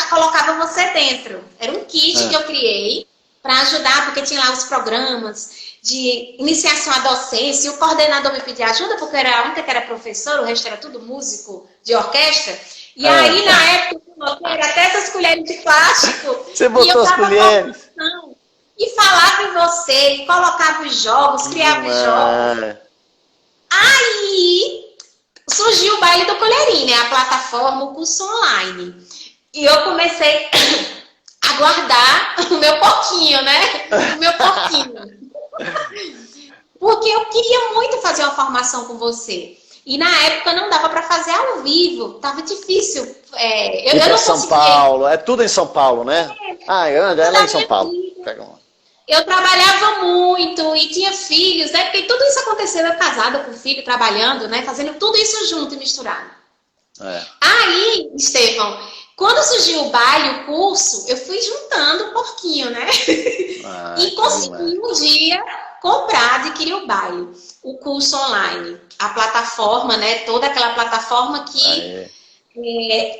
colocava você dentro. Era um kit que eu criei para ajudar, porque tinha lá os programas de iniciação à docência, e o coordenador me pedia ajuda, porque eu era a única que era professora, o resto era tudo músico de orquestra. E aí, na época, eu botei até essas colheres de plástico. Você botou as colheres? E falava em você, e colocava os jogos, criava os jogos. Aí surgiu o Baile do Colherinho, né? A plataforma, o curso online. E eu comecei a guardar o meu porquinho, né? O meu porquinho. Porque eu queria muito fazer uma formação com você. E na época não dava para fazer ao vivo. Tava difícil. Eu não São conseguia. Paulo. É tudo em São Paulo, né? Ela é em São Paulo. Eu trabalhava muito e tinha filhos, né? Porque tudo isso aconteceu, eu casada com filho, trabalhando, né? Fazendo tudo isso junto e misturado. Aí, Estevão, quando surgiu o baile, o curso, eu fui juntando um porquinho, né? E consegui um dia comprar, adquirir o baile, o curso online, a plataforma, né? Toda aquela plataforma que...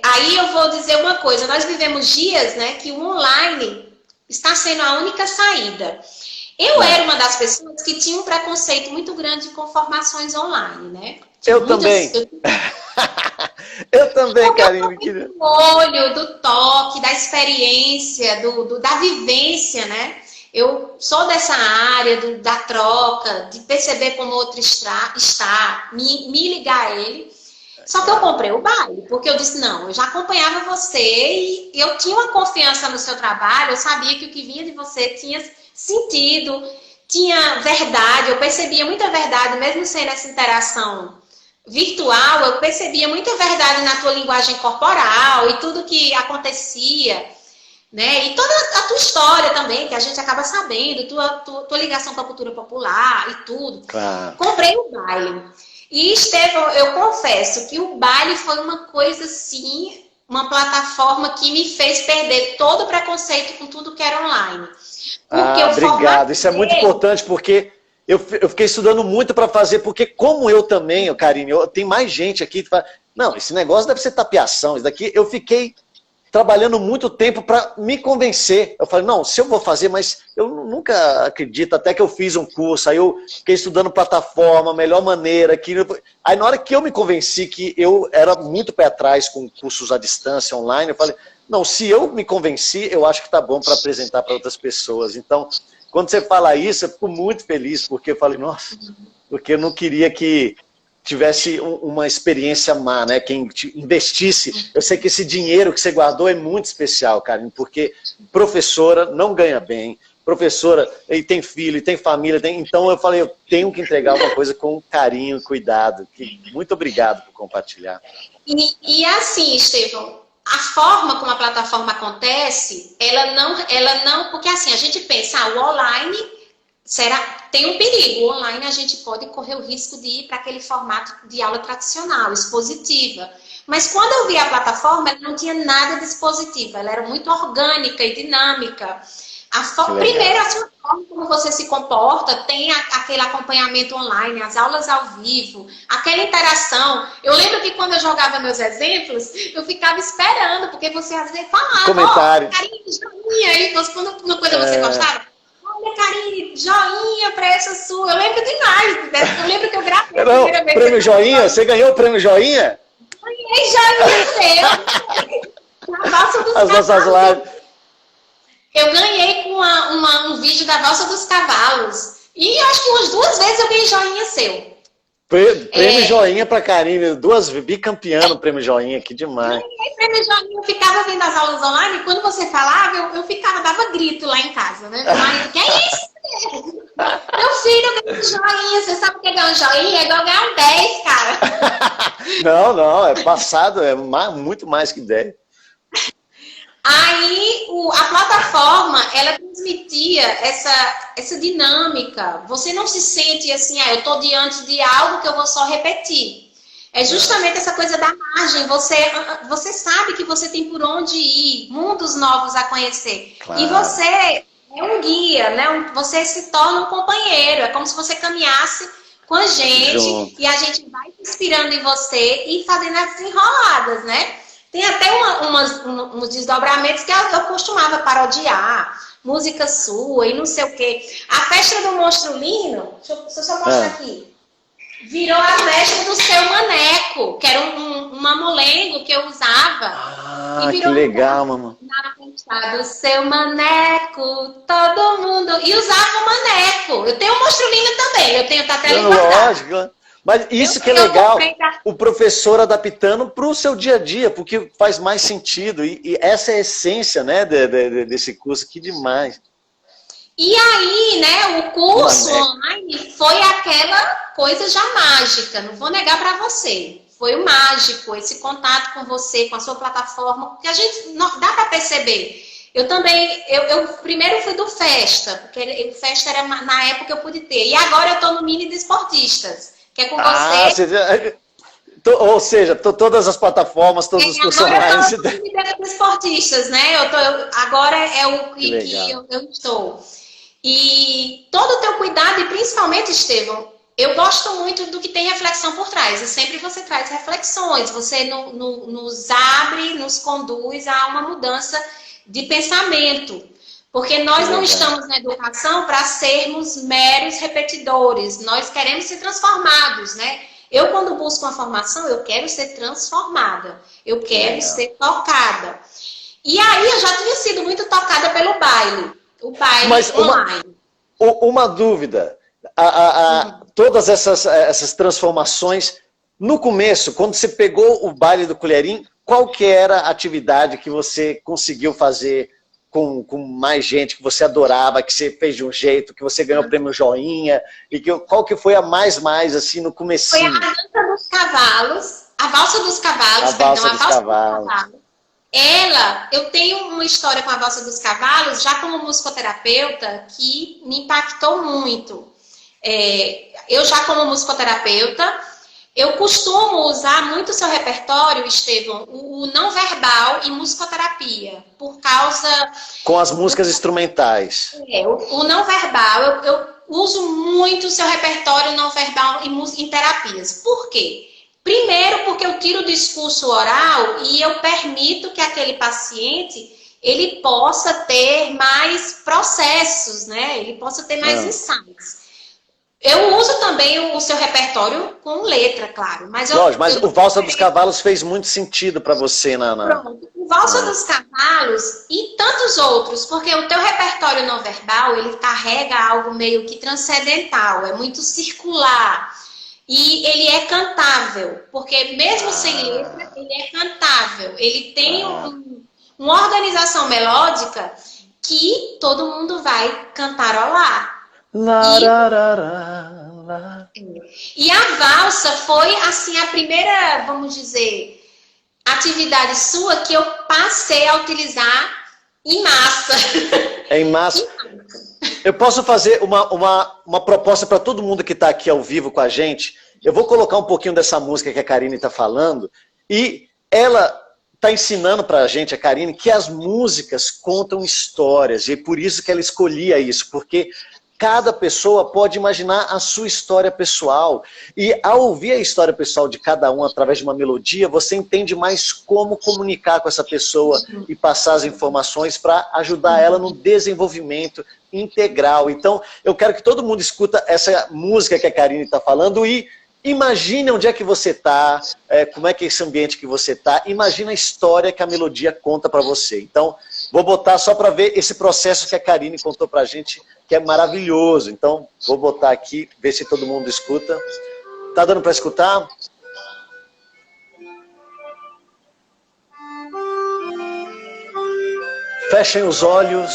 aí eu vou dizer uma coisa, nós vivemos dias, né? Que o online está sendo a única saída. Eu era uma das pessoas que tinha um preconceito muito grande com formações online, né? Eu também. Eu também, Karine. Do olho, do toque, da experiência, da vivência, né? Eu sou dessa área da troca, de perceber como o outro está, me ligar a ele. Só que eu comprei o baile, porque eu disse, não, eu já acompanhava você e eu tinha uma confiança no seu trabalho, eu sabia que o que vinha de você tinha sentido, tinha verdade, eu percebia muita verdade, mesmo sem essa interação virtual, eu percebia muita verdade na tua linguagem corporal e tudo que acontecia, né? E toda a tua história também, que a gente acaba sabendo, tua ligação com a cultura popular e tudo. Claro. Comprei o baile. E, Estevão, eu confesso que o baile foi uma coisa, assim, uma plataforma que me fez perder todo o preconceito com tudo que era online. Obrigado. Isso é muito importante, porque eu fiquei estudando muito para fazer, porque como eu também, Karine, tem mais gente aqui que fala, não, esse negócio deve ser tapeação, isso daqui, eu fiquei trabalhando muito tempo para me convencer. Eu falei, não, se eu vou fazer, mas eu nunca acredito, até que eu fiz um curso, aí eu fiquei estudando plataforma, melhor maneira. Aí na hora que eu me convenci que eu era muito pé atrás com cursos à distância, online, eu falei, não, se eu me convenci, eu acho que tá bom para apresentar para outras pessoas. Então, quando você fala isso, eu fico muito feliz, porque eu falei, nossa, porque eu não queria que tivesse uma experiência má, né? Quem investisse. Eu sei que esse dinheiro que você guardou é muito especial, Karine, porque professora não ganha bem, professora e tem filho, e tem família, então eu falei, eu tenho que entregar uma coisa com carinho, cuidado. Muito obrigado por compartilhar. E assim, Estevão, a forma como a plataforma acontece, ela não, porque assim, a gente pensa, o online tem um perigo. O online a gente pode correr o risco de ir para aquele formato de aula tradicional, expositiva. Mas quando eu vi a plataforma, ela não tinha nada de expositiva, ela era muito orgânica e dinâmica. Primeiro, a sua forma como você se comporta, tem aquele acompanhamento online, as aulas ao vivo, aquela interação. Eu lembro que quando eu jogava meus exemplos, eu ficava esperando, porque você às vezes falava, comentário. Karine, joinha, e quando uma coisa você gostava, olha, Karine, joinha pra essa sua. Eu lembro demais. Eu lembro que eu gravei a primeira vez. Prêmio Joinha? Você ganhou o prêmio Joinha? Ganhei joinha seu. Na Valsa dos As nossas lives. Eu ganhei com um vídeo da Valsa dos Cavalos. E eu acho que umas 2 vezes eu ganhei joinha seu. Prêmio Joinha pra Karine. 2 bicampeã no prêmio Joinha. Que demais. Prêmio Joinha, eu ficava vendo as aulas online e quando você falava, eu dava grito lá em casa, né? Mas, que é isso? Meu filho ganhou joinha. Você sabe o que é ganhar um joinha? É igual ganhar um 10, cara. Não, é passado, é muito mais que 10. Aí a plataforma, ela transmitia essa dinâmica. Você não se sente assim, eu estou diante de algo que eu vou só repetir. É justamente essa coisa da margem. Você sabe que você tem por onde ir, mundos novos a conhecer. Claro. E você é um guia, né? Você se torna um companheiro. É como se você caminhasse com a gente e a gente vai se inspirando em você e fazendo as enroladas, né? Tem até uns desdobramentos que eu costumava parodiar, música sua e não sei o quê. A festa do Monstro Lino, deixa eu só mostrar aqui, virou a festa do Seu Maneco, que era um mamulengo que eu usava. E virou que legal, mamãe. Na festa do Seu Maneco, todo mundo... E usava o maneco. Eu tenho o Monstro Lino também, eu tenho até guardado. Lógico. Mas isso que é legal, o professor adaptando para o seu dia a dia, porque faz mais sentido. E essa é a essência, né, desse curso, que demais. E aí, né, o curso online foi aquela coisa já mágica, não vou negar para você. Foi o mágico, esse contato com você, com a sua plataforma, que a gente não, dá para perceber. Eu também, eu primeiro fui do Festa, porque o Festa era na época que eu pude ter. E agora eu estou no Mini de Esportistas. Que é com você. Ou seja, todas as plataformas, todos os cursos online. Agora eu estou esportistas, né? Agora é o que eu estou. E todo o teu cuidado, e principalmente, Estevão, eu gosto muito do que tem reflexão por trás. E sempre você traz reflexões. Você nos abre, nos conduz a uma mudança de pensamento. Porque nós não estamos na educação para sermos meros repetidores. Nós queremos ser transformados, né? Eu, quando busco uma formação, eu quero ser transformada. Eu quero ser tocada. E aí, eu já tinha sido muito tocada pelo baile. O baile online. Uma dúvida. Todas essas transformações, no começo, quando você pegou o baile do Colherim, qual que era a atividade que você conseguiu fazer com mais gente, que você adorava, que você fez de um jeito, que você ganhou o prêmio Joinha, e qual que foi a mais, assim, no comecinho? Foi a Dança dos Cavalos, a Valsa dos Cavalos, A Valsa dos Cavalos. Eu tenho uma história com a Valsa dos Cavalos, já como musicoterapeuta, que me impactou muito. Eu já como musicoterapeuta, eu costumo usar muito o seu repertório, Estevão, o não verbal e musicoterapia, por causa... Com as músicas instrumentais. O não verbal, eu uso muito o seu repertório não verbal em terapias. Por quê? Primeiro, porque eu tiro do discurso oral e eu permito que aquele paciente ele possa ter mais processos, né? Ele possa ter mais insights. Eu uso também o seu repertório com letra, claro. Lógico, mas o Valsa dos Cavalos fez muito sentido para você, Nana. Pronto. O Valsa dos Cavalos e tantos outros, porque o teu repertório não verbal, ele carrega algo meio que transcendental, é muito circular. E ele é cantável, porque mesmo sem letra, ele é cantável. Ele tem uma organização melódica que todo mundo vai cantarolar. E a valsa foi, assim, a primeira, vamos dizer, atividade sua que eu passei a utilizar em massa. Em massa. Eu posso fazer uma proposta para todo mundo que está aqui ao vivo com a gente. Eu vou colocar um pouquinho dessa música que a Karine está falando e ela está ensinando para a gente, a Karine, que as músicas contam histórias e é por isso que ela escolhia isso, porque cada pessoa pode imaginar a sua história pessoal. E ao ouvir a história pessoal de cada um através de uma melodia, você entende mais como comunicar com essa pessoa e passar as informações para ajudar ela no desenvolvimento integral. Então, eu quero que todo mundo escuta essa música que a Karine está falando e imagine onde é que você está, como é que é esse ambiente que você está. Imagine a história que a melodia conta para você. Então, vou botar só para ver esse processo que a Karine contou para a gente, que é maravilhoso. Então, vou botar aqui, ver se todo mundo escuta. Tá dando para escutar? Fechem os olhos.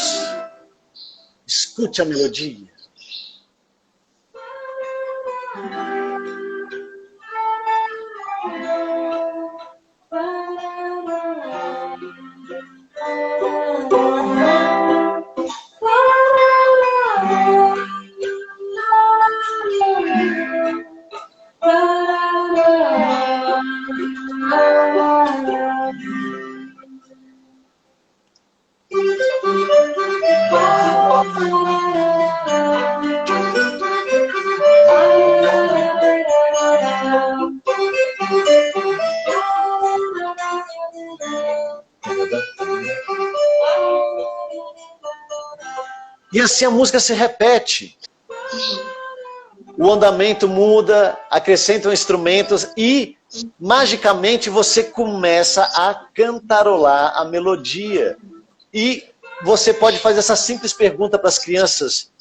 Escute a melodia. E assim a música se repete. O andamento muda, acrescentam instrumentos e, magicamente, você começa a cantarolar a melodia. E você pode fazer essa simples pergunta para as crianças.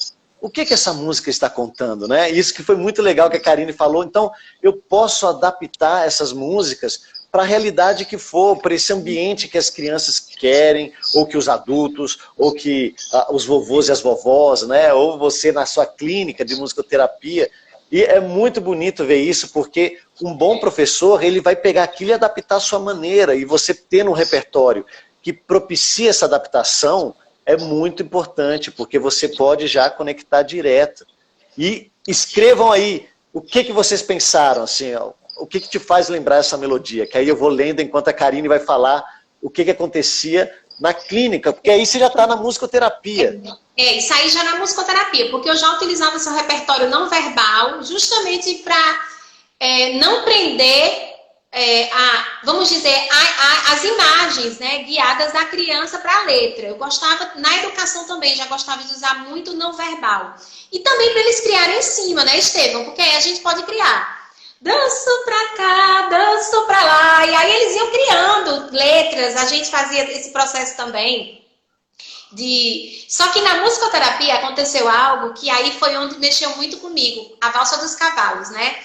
O que essa música está contando, né? Isso que foi muito legal que a Karine falou. Então, eu posso adaptar essas músicas para a realidade que for, para esse ambiente que as crianças querem, ou que os adultos, ou que os vovôs e as vovós, né? Ou você na sua clínica de musicoterapia. E é muito bonito ver isso, porque um bom professor, ele vai pegar aquilo e adaptar à sua maneira, e você tendo um repertório que propicia essa adaptação, é muito importante, porque você pode já conectar direto. E escrevam aí, o que vocês pensaram, assim, ó, o que te faz lembrar essa melodia? Que aí eu vou lendo enquanto a Karine vai falar o que acontecia na clínica, porque aí você já está na musicoterapia. Isso aí já na musicoterapia, porque eu já utilizava seu repertório não verbal justamente para não prender, vamos dizer, as imagens, né, guiadas da criança para a letra. Eu gostava, na educação também, já gostava de usar muito não verbal. E também para eles criarem em cima, né, Estevão? Porque aí a gente pode criar. Danço pra cá, danço pra lá. E aí eles iam criando letras. A gente fazia esse processo também. Só que na musicoterapia aconteceu algo que aí foi onde mexeu muito comigo. A valsa dos cavalos, né?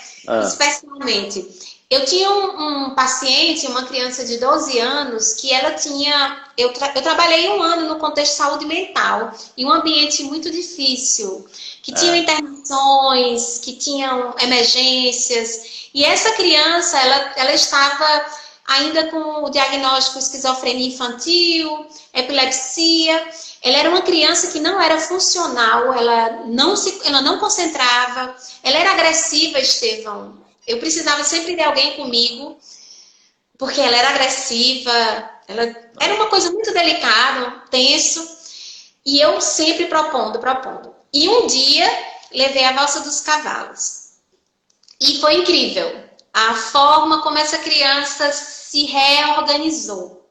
Especialmente. Eu tinha um paciente, uma criança de 12 anos, que ela tinha eu trabalhei um ano no contexto de saúde mental, em um ambiente muito difícil, que tinham internações, que tinham emergências, e essa criança, ela estava ainda com o diagnóstico de esquizofrenia infantil, epilepsia. Ela era uma criança que não era funcional, ela não concentrava, ela era agressiva, Estevão. Eu precisava sempre de alguém comigo, porque ela era agressiva, ela era uma coisa muito delicada, tenso, e eu sempre propondo. E um dia, levei a valsa dos cavalos. E foi incrível a forma como essa criança se reorganizou.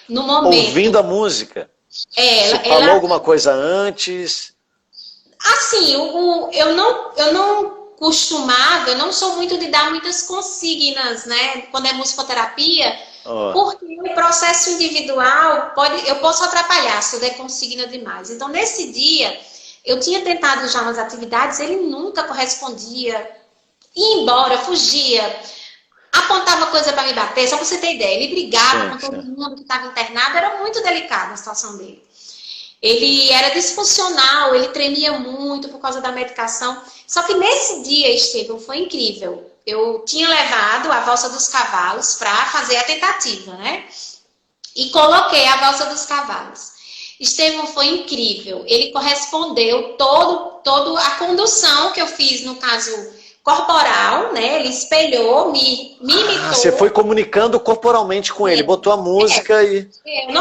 No momento... Ouvindo a música. Você falou alguma coisa antes? Assim, eu não sou muito de dar muitas consignas, né? Quando é musicoterapia, porque o processo individual eu posso atrapalhar se eu der consigna demais. Então, nesse dia, eu tinha tentado já umas atividades, ele nunca correspondia, ia embora, fugia, apontava coisa para me bater, só para você ter ideia. Ele brigava com todo mundo que estava internado, era muito delicada a situação dele. Ele era disfuncional, ele tremia muito por causa da medicação. Só que nesse dia, Estevão, foi incrível. Eu tinha levado a valsa dos cavalos para fazer a tentativa, né? E coloquei a valsa dos cavalos. Estevão, foi incrível. Ele correspondeu toda a condução que eu fiz, no caso corporal, né? Ele espelhou, me imitou. Você foi comunicando corporalmente com ele, botou a música e... Eu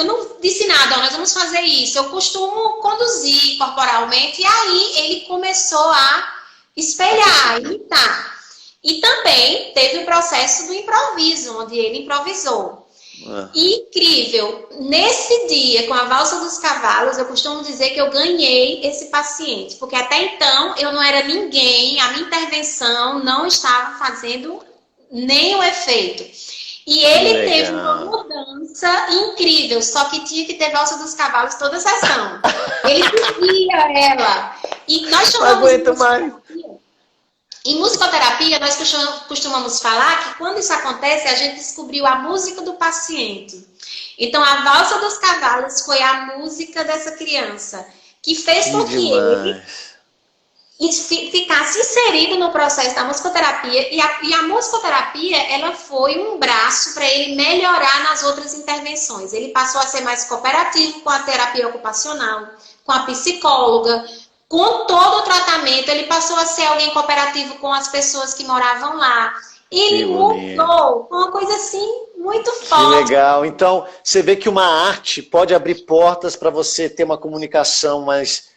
não disse nada, nós vamos fazer isso. Eu costumo conduzir corporalmente, e aí ele começou a espelhar, imitar. E também teve o processo do improviso, onde ele improvisou. Incrível. Nesse dia, com a valsa dos cavalos, eu costumo dizer que eu ganhei esse paciente, porque até então eu não era ninguém, a minha intervenção não estava fazendo nenhum efeito. E ele teve uma mudança incrível, só que tinha que ter valsa dos cavalos toda a sessão. Ele seguia ela. E nós chamamos... Não aguento mais. Em musicoterapia, nós costumamos falar que quando isso acontece, a gente descobriu a música do paciente. Então, a valsa dos cavalos foi a música dessa criança, que fez com que ele ficasse inserido no processo da musicoterapia. E a musicoterapia, ela foi um braço para ele melhorar nas outras intervenções. Ele passou a ser mais cooperativo com a terapia ocupacional, com a psicóloga. Com todo o tratamento, ele passou a ser alguém cooperativo com as pessoas que moravam lá. Ele mudou, uma coisa assim, muito forte. Que legal. Então, você vê que uma arte pode abrir portas para você ter uma comunicação mais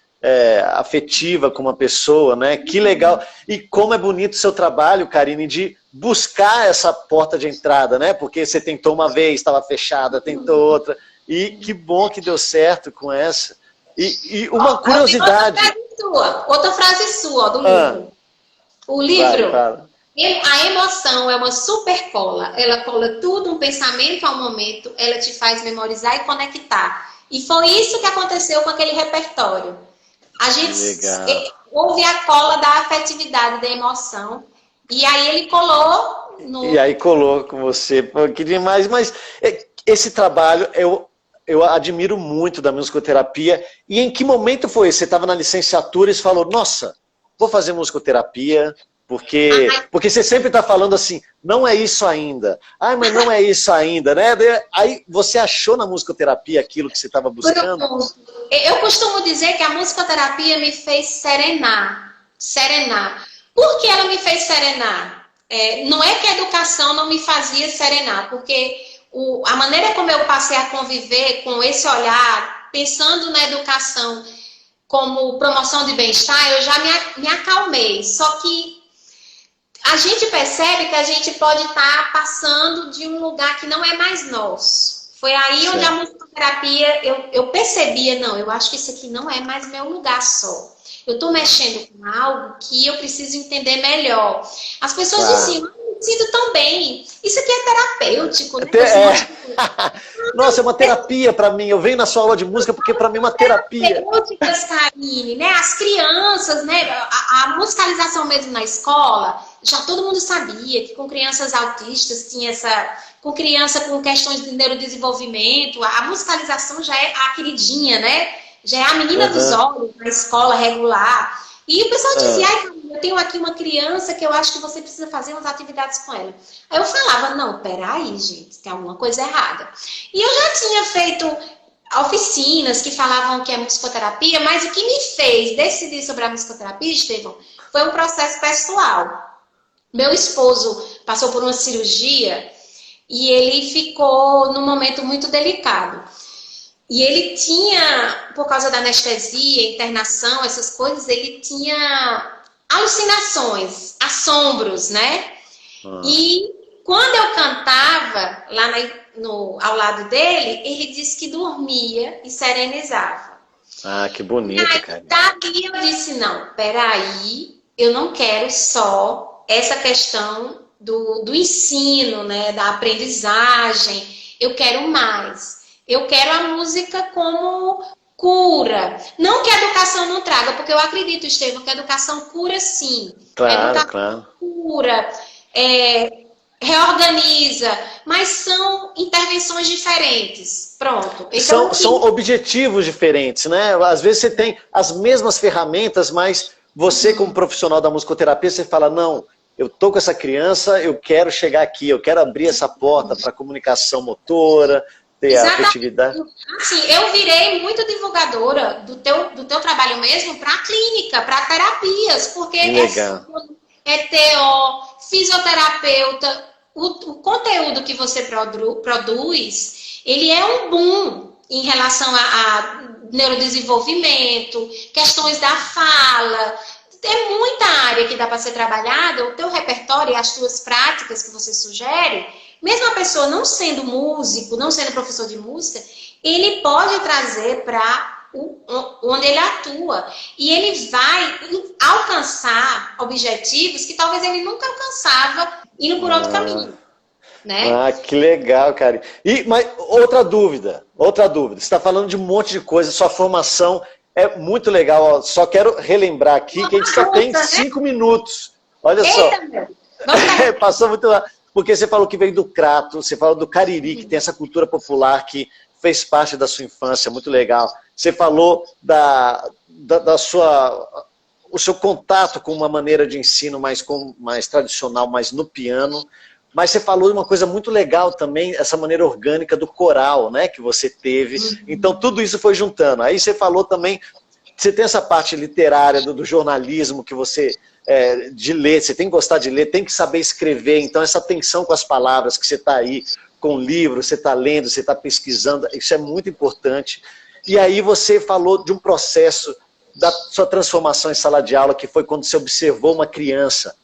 afetiva com uma pessoa, né? Que legal. E como é bonito o seu trabalho, Karine, de buscar essa porta de entrada, né? Porque você tentou uma vez, estava fechada, tentou outra. E que bom que deu certo com essa. E uma curiosidade... Outra frase sua, do livro. O livro, a emoção é uma super cola. Ela cola tudo, um pensamento ao momento, ela te faz memorizar e conectar. E foi isso que aconteceu com aquele repertório. A gente houve a cola da afetividade, da emoção, e aí ele colou E aí colou com você. Pô, que demais. Mas esse trabalho, eu admiro muito da musicoterapia. E em que momento foi? Você estava na licenciatura e você falou, nossa, vou fazer musicoterapia, porque você sempre está falando assim, não é isso ainda. Ai, mas não é isso ainda, né? Aí você achou na musicoterapia aquilo que você estava buscando? Eu costumo dizer que a musicoterapia me fez serenar. Por que ela me fez serenar? Não é que a educação não me fazia serenar, porque... a maneira como eu passei a conviver com esse olhar, pensando na educação como promoção de bem-estar, eu já me acalmei. Só que a gente percebe que a gente pode estar passando de um lugar que não é mais nosso. Foi aí onde a musicoterapia, eu percebia, não, eu acho que isso aqui não é mais meu lugar só. Eu estou mexendo com algo que eu preciso entender melhor. As pessoas diziam, me sinto tão bem. Isso aqui é terapêutico, né? Nossa, é uma terapia para mim. Eu venho na sua aula de música porque para mim é uma terapia. Terapêuticas, Karine, né? As crianças, né? A musicalização mesmo na escola, já todo mundo sabia que com crianças autistas tinha com criança com questões de neurodesenvolvimento. A musicalização já é a queridinha, né? Já é a menina dos olhos na escola regular. E o pessoal dizia, ai, Camila, eu tenho aqui uma criança que eu acho que você precisa fazer umas atividades com ela. Aí eu falava, não, peraí, gente, tem alguma coisa errada. E eu já tinha feito oficinas que falavam que é musicoterapia, mas o que me fez decidir sobre a musicoterapia, Estevão, foi um processo pessoal. Meu esposo passou por uma cirurgia e ele ficou num momento muito delicado. E ele tinha, por causa da anestesia, internação, essas coisas, ele tinha alucinações, assombros, né? E quando eu cantava lá ao lado dele, ele disse que dormia e serenizava. Ah, que bonito, cara. Daí eu disse, não, peraí, eu não quero só essa questão do ensino, né, da aprendizagem, eu quero mais. Eu quero a música como cura. Não que a educação não traga, porque eu acredito, Estevão, que a educação cura sim. Claro, claro. Cura, reorganiza, mas são intervenções diferentes. Pronto. Então, são objetivos diferentes, né? Às vezes você tem as mesmas ferramentas, mas você, como profissional da musicoterapia, você fala, não, eu tô com essa criança, eu quero chegar aqui, eu quero abrir essa porta para comunicação motora, ter a afetividade. Assim, eu virei muito divulgadora do teu trabalho mesmo para a clínica, para terapias, porque é TO, fisioterapeuta, o conteúdo que você produz, ele é um boom em relação a neurodesenvolvimento, questões da fala. Tem muita área que dá para ser trabalhada, o teu repertório e as tuas práticas que você sugere, mesmo a pessoa não sendo músico, não sendo professor de música, ele pode trazer para onde ele atua. E ele vai alcançar objetivos que talvez ele nunca alcançava indo por outro caminho. Né? Ah, que legal, cara. Mas outra dúvida. Você está falando de um monte de coisa, sua formação é muito legal. Ó, só quero relembrar aqui que a gente só tem 5 minutos. Olha só. Passou muito lá. Porque você falou que veio do Crato, você falou do Cariri, que tem essa cultura popular que fez parte da sua infância, muito legal. Você falou o seu contato com uma maneira de ensino mais tradicional, mais no piano. Mas você falou de uma coisa muito legal também, essa maneira orgânica do coral, né, que você teve. Então, tudo isso foi juntando. Aí você falou também, você tem essa parte literária do jornalismo que você... de ler, você tem que gostar de ler, tem que saber escrever, então essa atenção com as palavras, que você está aí com o livro, você está lendo, você está pesquisando, isso é muito importante. E aí você falou de um processo da sua transformação em sala de aula, que foi quando você observou uma criança,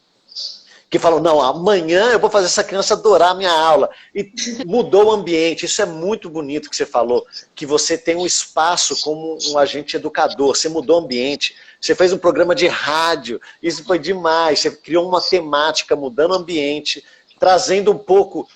que falou, não, amanhã eu vou fazer essa criança adorar a minha aula, e mudou o ambiente. Isso é muito bonito que você falou, que você tem um espaço como um agente educador, você mudou o ambiente. Você fez um programa de rádio, isso foi demais. Você criou uma temática, mudando o ambiente, trazendo um pouco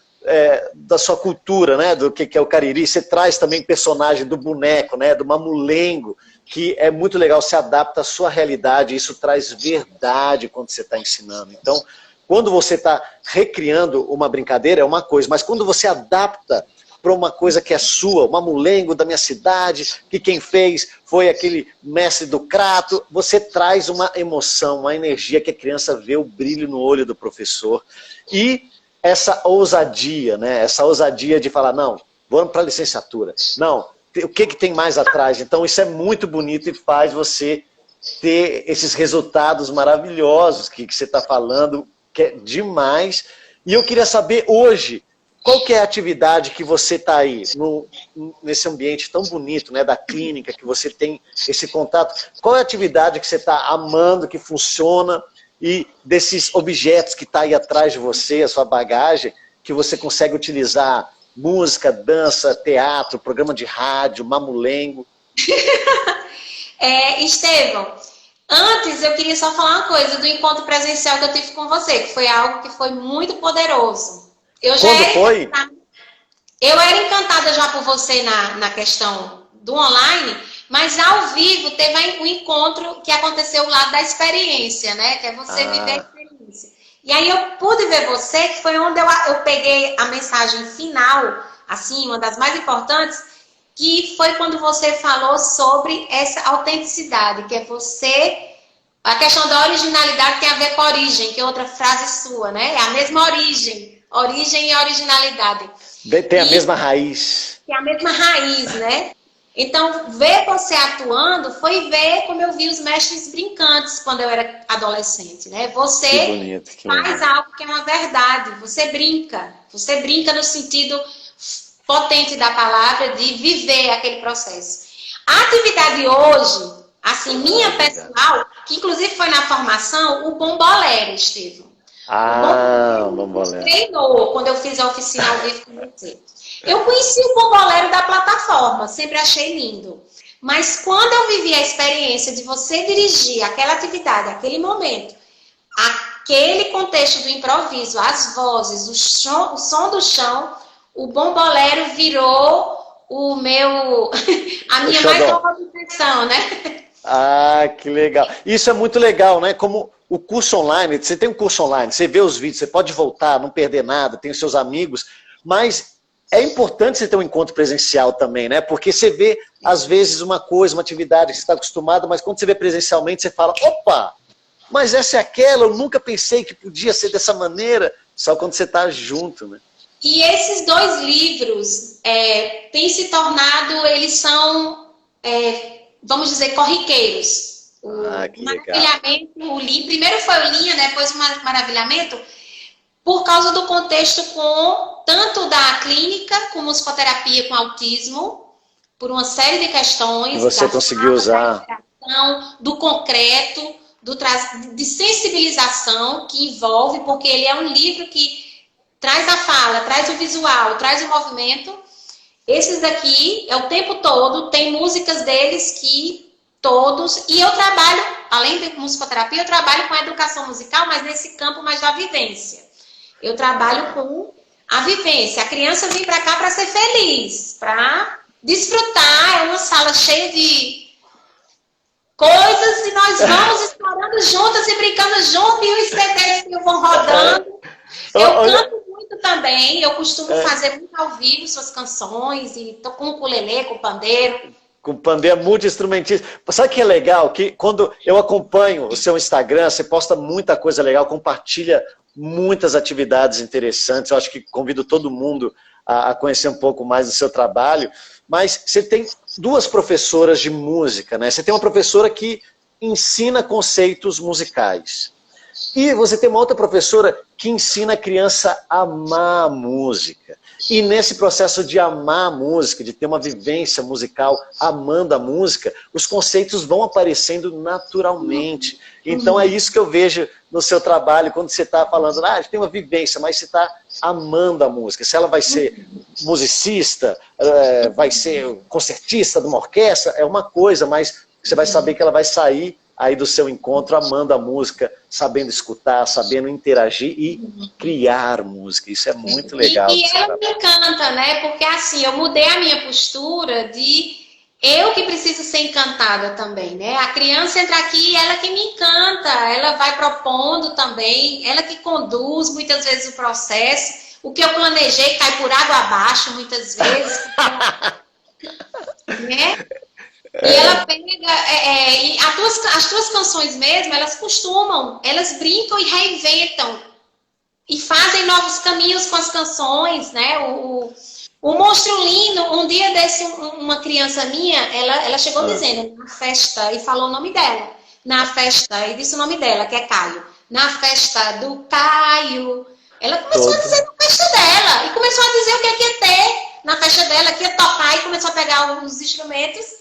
da sua cultura, né, do que é o Cariri. Você traz também personagem do boneco, né, do mamulengo, que é muito legal, se adapta à sua realidade, isso traz verdade quando você está ensinando. Então, quando você está recriando uma brincadeira é uma coisa, mas quando você adapta para uma coisa que é sua, o mamulengo da minha cidade, que quem fez foi aquele mestre do Crato, você traz uma emoção, uma energia que a criança vê o brilho no olho do professor. E essa ousadia, né? Essa ousadia de falar, não, vamos para a licenciatura. Não, o que tem mais atrás? Então isso é muito bonito e faz você ter esses resultados maravilhosos que você está falando, que é demais. E eu queria saber hoje, qual que é a atividade que você está aí, nesse ambiente tão bonito, né, da clínica, que você tem esse contato? Qual é a atividade que você está amando, que funciona, e desses objetos que está aí atrás de você, a sua bagagem, que você consegue utilizar música, dança, teatro, programa de rádio, mamulengo? Estevão, antes eu queria só falar uma coisa do encontro presencial que eu tive com você, que foi algo que foi muito poderoso. Quando foi? Eu era encantada já por você na questão do online, mas ao vivo teve um encontro que aconteceu lá da experiência, né? Que é você viver a experiência. E aí eu pude ver você, que foi onde eu peguei a mensagem final, assim, uma das mais importantes, que foi quando você falou sobre essa autenticidade, que é você... A questão da originalidade tem a ver com a origem, que é outra frase sua, né? É a mesma origem. Origem e originalidade. Tem a mesma raiz. Tem a mesma raiz, né? Então, ver você atuando foi ver como eu vi os mestres brincantes quando eu era adolescente, né? Você que bonito, que faz algo que é uma verdade. Você brinca. Você brinca no sentido potente da palavra de viver aquele processo. A atividade hoje, assim, minha pessoal, que inclusive foi na formação, o Bombolero, Estevam. O Bombolero treinou quando eu fiz a oficina ao vivo com você. Eu conheci o Bombolero da plataforma, sempre achei lindo. Mas quando eu vivi a experiência de você dirigir aquela atividade, aquele momento, aquele contexto do improviso, as vozes, o som do chão, o Bombolero virou a minha mais nova obsessão, né? Que legal. Isso é muito legal, né? Como o curso online, você tem um curso online, você vê os vídeos, você pode voltar, não perder nada, tem os seus amigos, mas é importante você ter um encontro presencial também, né? Porque você vê, às vezes, uma coisa, uma atividade que você está acostumado, mas quando você vê presencialmente, você fala, opa, mas essa é aquela, eu nunca pensei que podia ser dessa maneira, só quando você está junto, né? E esses 2 livros têm se tornado, eles são, vamos dizer, corriqueiros. O Maravilhamento, primeiro foi o Linha, depois o Maravilhamento, por causa do contexto com tanto da clínica, com musicoterapia com autismo, por uma série de questões. E você conseguiu usar. Do concreto, de sensibilização que envolve, porque ele é um livro que traz a fala, traz o visual, traz o movimento. Esses daqui é o tempo todo, tem músicas deles que todos... E eu trabalho, além de musicoterapia, eu trabalho com a educação musical, mas nesse campo mais da vivência. Eu trabalho com a vivência. A criança vem para cá para ser feliz, para desfrutar. É uma sala cheia de coisas e nós vamos explorando juntas e brincando juntos e os CDs vão rodando. Eu canto muito também, eu costumo fazer muito ao vivo suas canções, e tô com o ukulele, com o pandeiro. Com o pandeiro multi-instrumentista. Sabe o que é legal? Que quando eu acompanho o seu Instagram, você posta muita coisa legal, compartilha muitas atividades interessantes. Eu acho que convido todo mundo a conhecer um pouco mais do seu trabalho. Mas você tem 2 professoras de música, né? Você tem uma professora que ensina conceitos musicais. E você tem uma outra professora que ensina a criança a amar a música. E nesse processo de amar a música, de ter uma vivência musical amando a música, os conceitos vão aparecendo naturalmente. Então é isso que eu vejo no seu trabalho, quando você está falando, tem uma vivência, mas você está amando a música. Se ela vai ser musicista, vai ser concertista de uma orquestra, é uma coisa, mas você vai saber que ela vai sair aí do seu encontro amando a música, sabendo escutar, sabendo interagir e criar música. Isso é muito legal. E ela me encanta, né? Porque assim, eu mudei a minha postura de eu que preciso ser encantada também, né? A criança entra aqui, ela que me encanta, ela vai propondo também, ela que conduz muitas vezes o processo. O que eu planejei cai por água abaixo muitas vezes. Né? E ela pega, as tuas canções mesmo, elas brincam e reinventam. E fazem novos caminhos com as canções, né? O Monstrulino, um dia desse, uma criança minha, ela chegou dizendo, na festa, e falou o nome dela. Na festa, e disse o nome dela, que é Caio. Na festa do Caio. Ela começou a dizer na festa dela. E começou a dizer o que ia ter na festa dela, que ia tocar, e começou a pegar os instrumentos.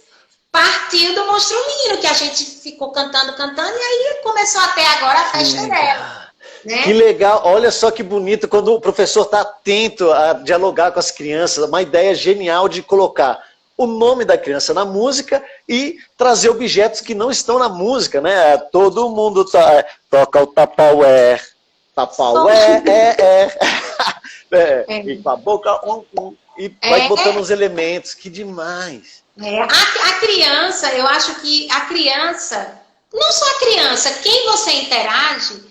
Partiu do Monstrulino, que a gente ficou cantando, e aí começou até agora a festa dela. Né? Que legal, olha só que bonito, quando o professor está atento a dialogar com as crianças, uma ideia genial de colocar o nome da criança na música e trazer objetos que não estão na música, né? Todo mundo toca o tapaué, e com a boca, e vai botando os elementos, que demais. A criança, eu acho que a criança, não só a criança, quem você interage,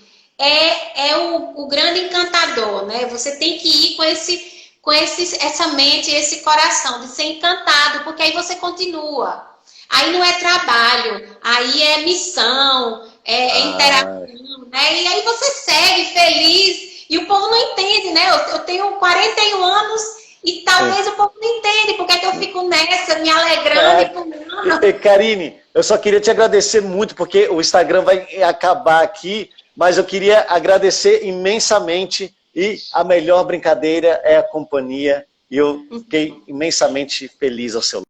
o grande encantador, né? Você tem que ir com essa mente, esse coração de ser encantado, porque aí você continua. Aí não é trabalho, aí é missão, é interação, né? E aí você segue feliz. E o povo não entende, né? Eu tenho 41 anos e talvez o povo não entenda porque é que eu fico nessa, me alegrando e pulando. Karine, eu só queria te agradecer muito, porque o Instagram vai acabar aqui, mas eu queria agradecer imensamente, e a melhor brincadeira é a companhia, e eu fiquei imensamente feliz ao seu lado.